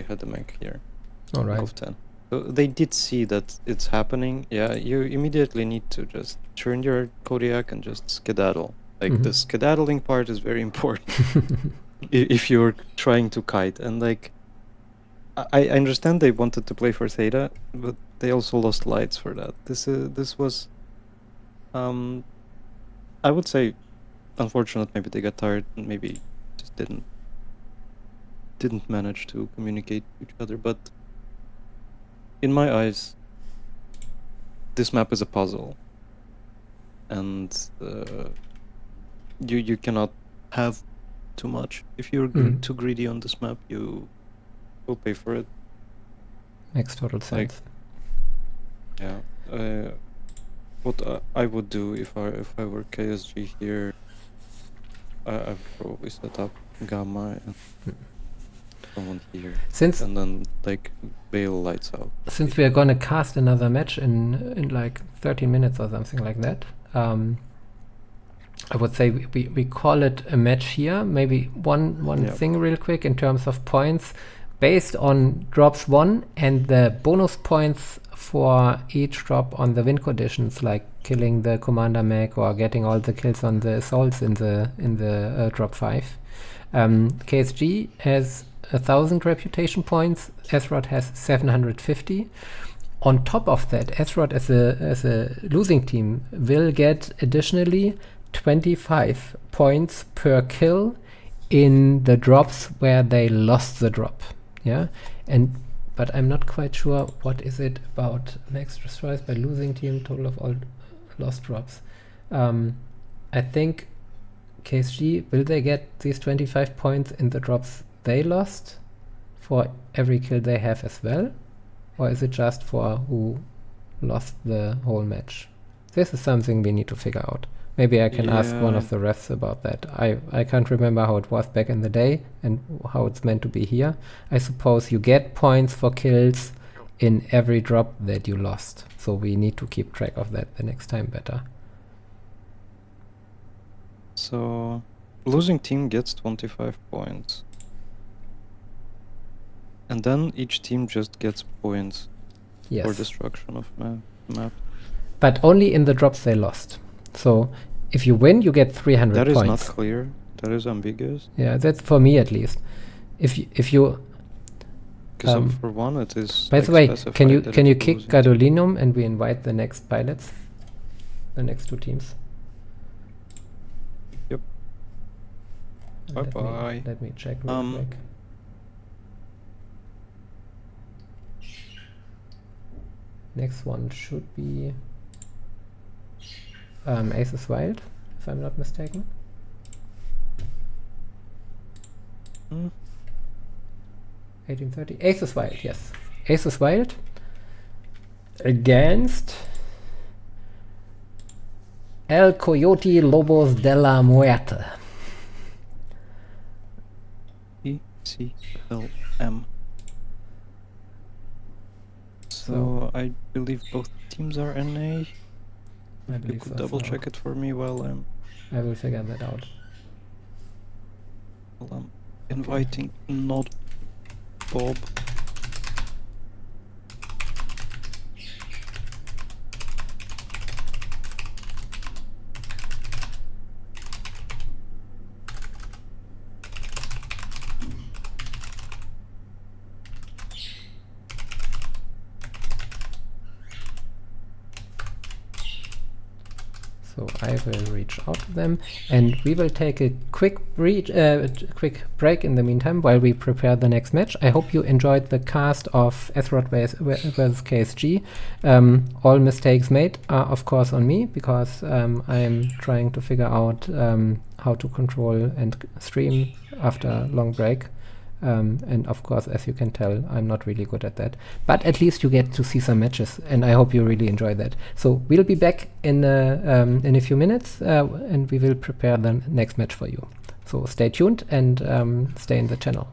had the mech here. All right. Of 10. So they did see that it's happening. Yeah, you immediately need to just turn your Kodiak and just skedaddle. Like, the skedaddling part is very important if you're trying to kite. And like, I understand they wanted to play for Theta, but they also lost lights for that. This was, I would say, unfortunate. Maybe they got tired and maybe just didn't manage to communicate with each other. But in my eyes, this map is a puzzle, and you cannot have too much. If you're too greedy on this map, you will pay for it. Makes total sense. Yeah. What I would do if I were KSG here, I would probably set up Gamma and someone here, and then like bail lights out. Since we are gonna cast another match in like 30 minutes or something like that, I would say we call it a match here. Maybe one thing real quick in terms of points, based on drops 1 and the bonus points for each drop on the win conditions, like killing the commander mech or getting all the kills on the assaults in the drop 5. KSG has 1,000 reputation points. SRoT has 750. On top of that, SRoT as a losing team will get additionally 25 points per kill in the drops where they lost the drop. Yeah, but I'm not quite sure what is it about max destroys by losing team, total of all lost drops. I think KSG, will they get these 25 points in the drops they lost for every kill they have as well? Or is it just for who lost the whole match? This is something we need to figure out. Maybe I can ask one of the refs about that. I can't remember how it was back in the day and how it's meant to be here. I suppose you get points for kills in every drop that you lost. So we need to keep track of that the next time better. So, losing team gets 25 points. And then each team just gets points for destruction of map. But only in the drops they lost. So if you win, you get 300 points. That is not clear. That is ambiguous. Yeah, that's for me at least. If you because for one it is. By the way, can you kick Gadolinum and we invite the next pilots, the next two teams? Yep. Bye bye. Let me check real quick. Next one should be Aces Wild, if I'm not mistaken. 1830. Aces Wild, yes. Aces Wild against El Coyote Lobos de la Muerte. ECLM. So I believe both teams are NA. You could double check it for me while I will figure that out. I'm inviting not Bob. So I will reach out to them, and we will take a quick break in the meantime while we prepare the next match. I hope you enjoyed the cast of SRoT versus KSG. All mistakes made are of course on me, because I'm trying to figure out how to control and stream after a long break. And of course, as you can tell, I'm not really good at that. But at least you get to see some matches, and I hope you really enjoy that. So we'll be back in a few minutes, and we will prepare the next match for you. So stay tuned and stay in the channel.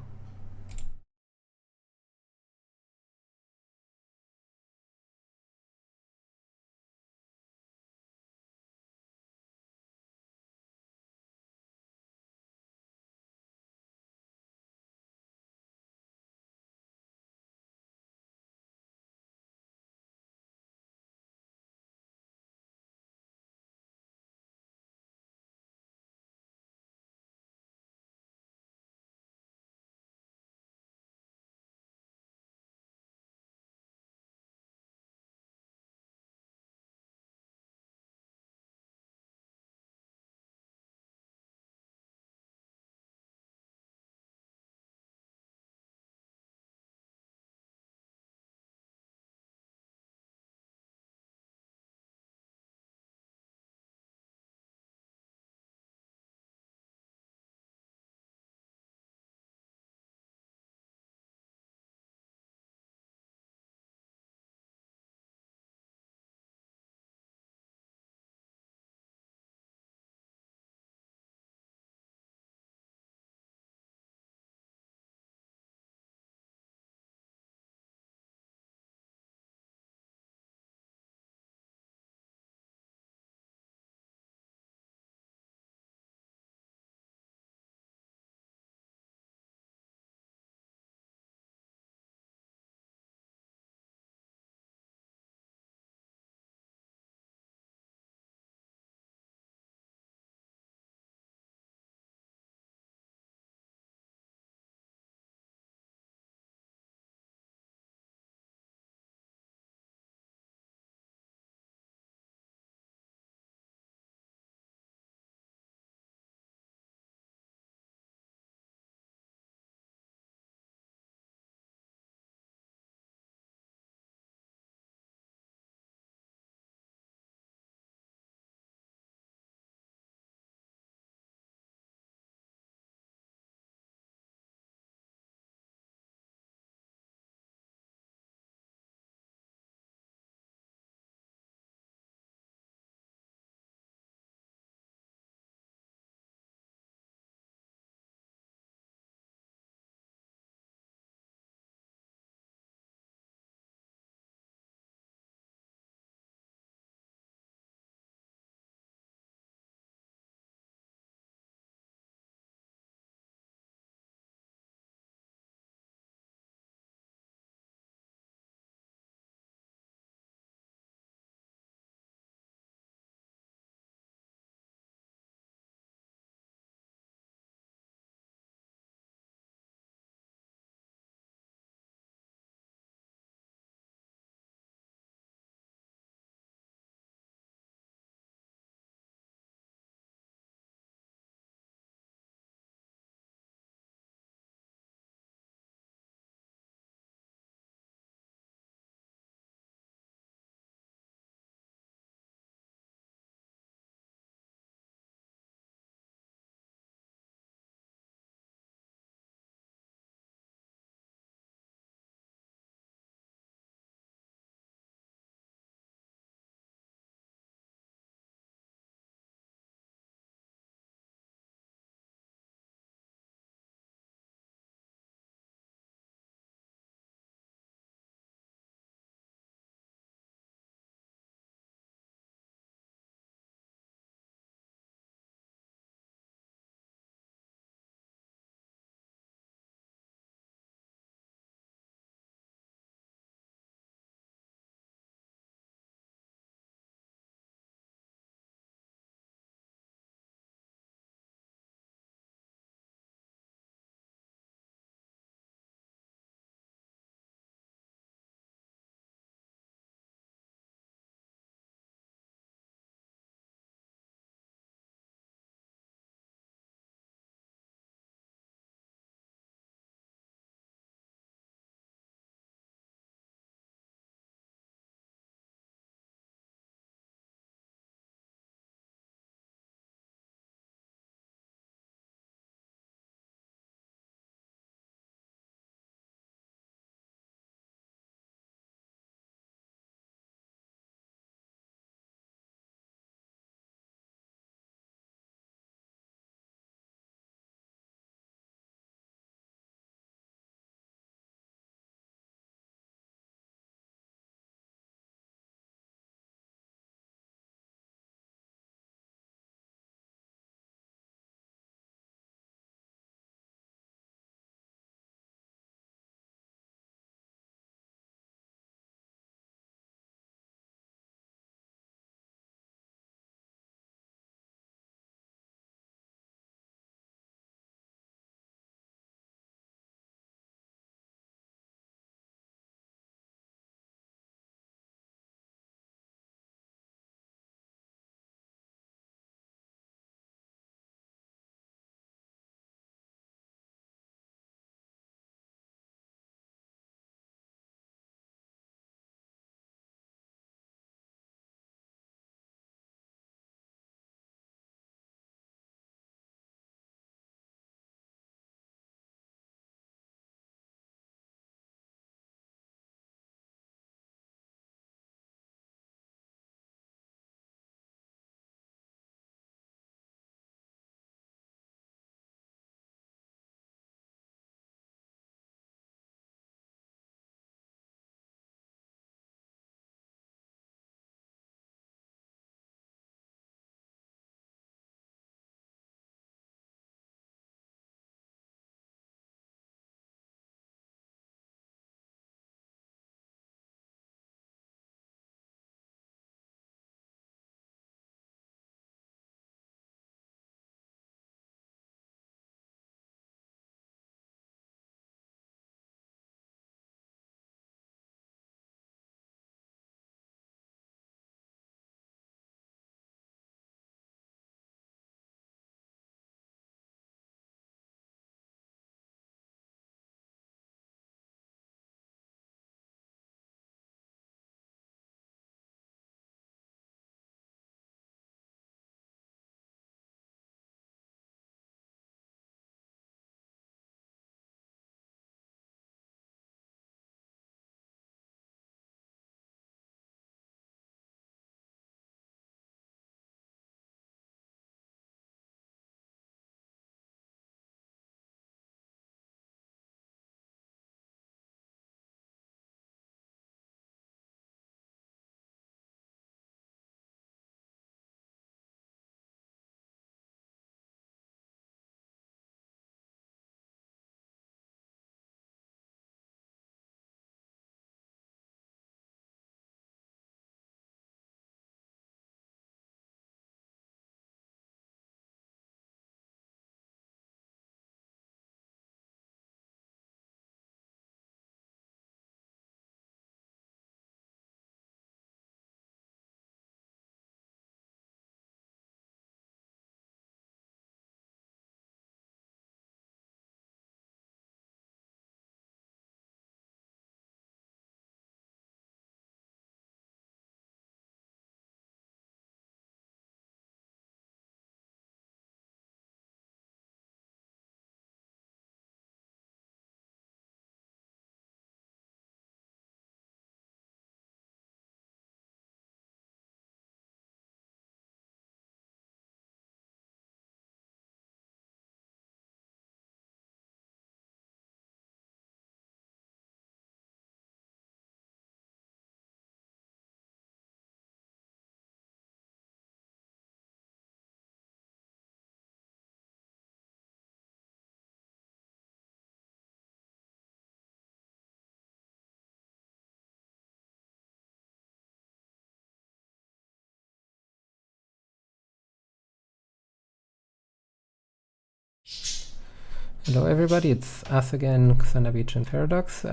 Hello everybody, it's us again, Xander Beach and Paradox.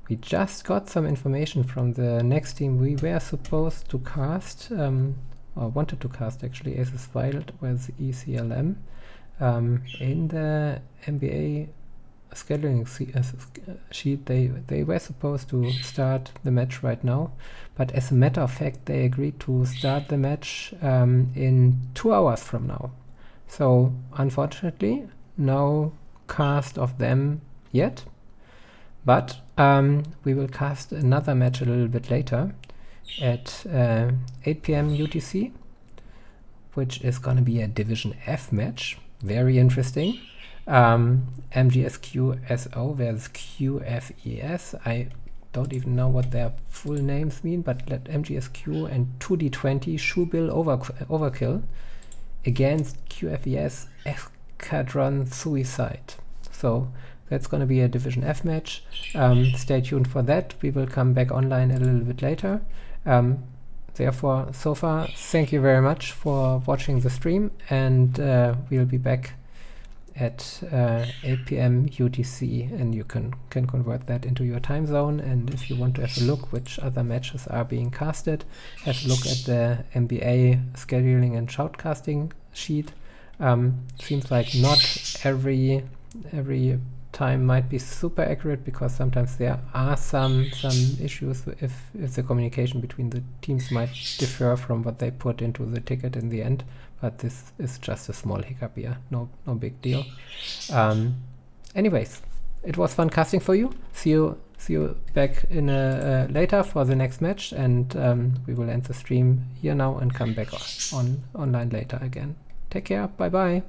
We just got some information from the next team we were supposed to cast, or wanted to cast actually, Aces Wild with ECLM. In the MBA scheduling sheet, they were supposed to start the match right now, but as a matter of fact, they agreed to start the match in 2 hours from now. So unfortunately, no cast of them yet, but we will cast another match a little bit later at 8 p.m. UTC, which is going to be a Division F match. Very interesting. MGSQ-SO versus QFES. I don't even know what their full names mean, but let MGSQ and 2D20 Shoebill Overkill against QFES Escadron Suicide. So that's going to be a Division F match. Stay tuned for that. We will come back online a little bit later. Therefore, so far, thank you very much for watching the stream, and we'll be back at 8 p.m. UTC, and you can convert that into your time zone. And if you want to have a look which other matches are being casted, have a look at the MBA scheduling and shoutcasting sheet. Seems like not every time might be super accurate, because sometimes there are some issues if the communication between the teams might differ from what they put into the ticket in the end, but this is just a small hiccup here, no big deal. Anyways, it was fun casting for you. See you back in later for the next match, and we will end the stream here now and come back online later again. Take care, bye bye.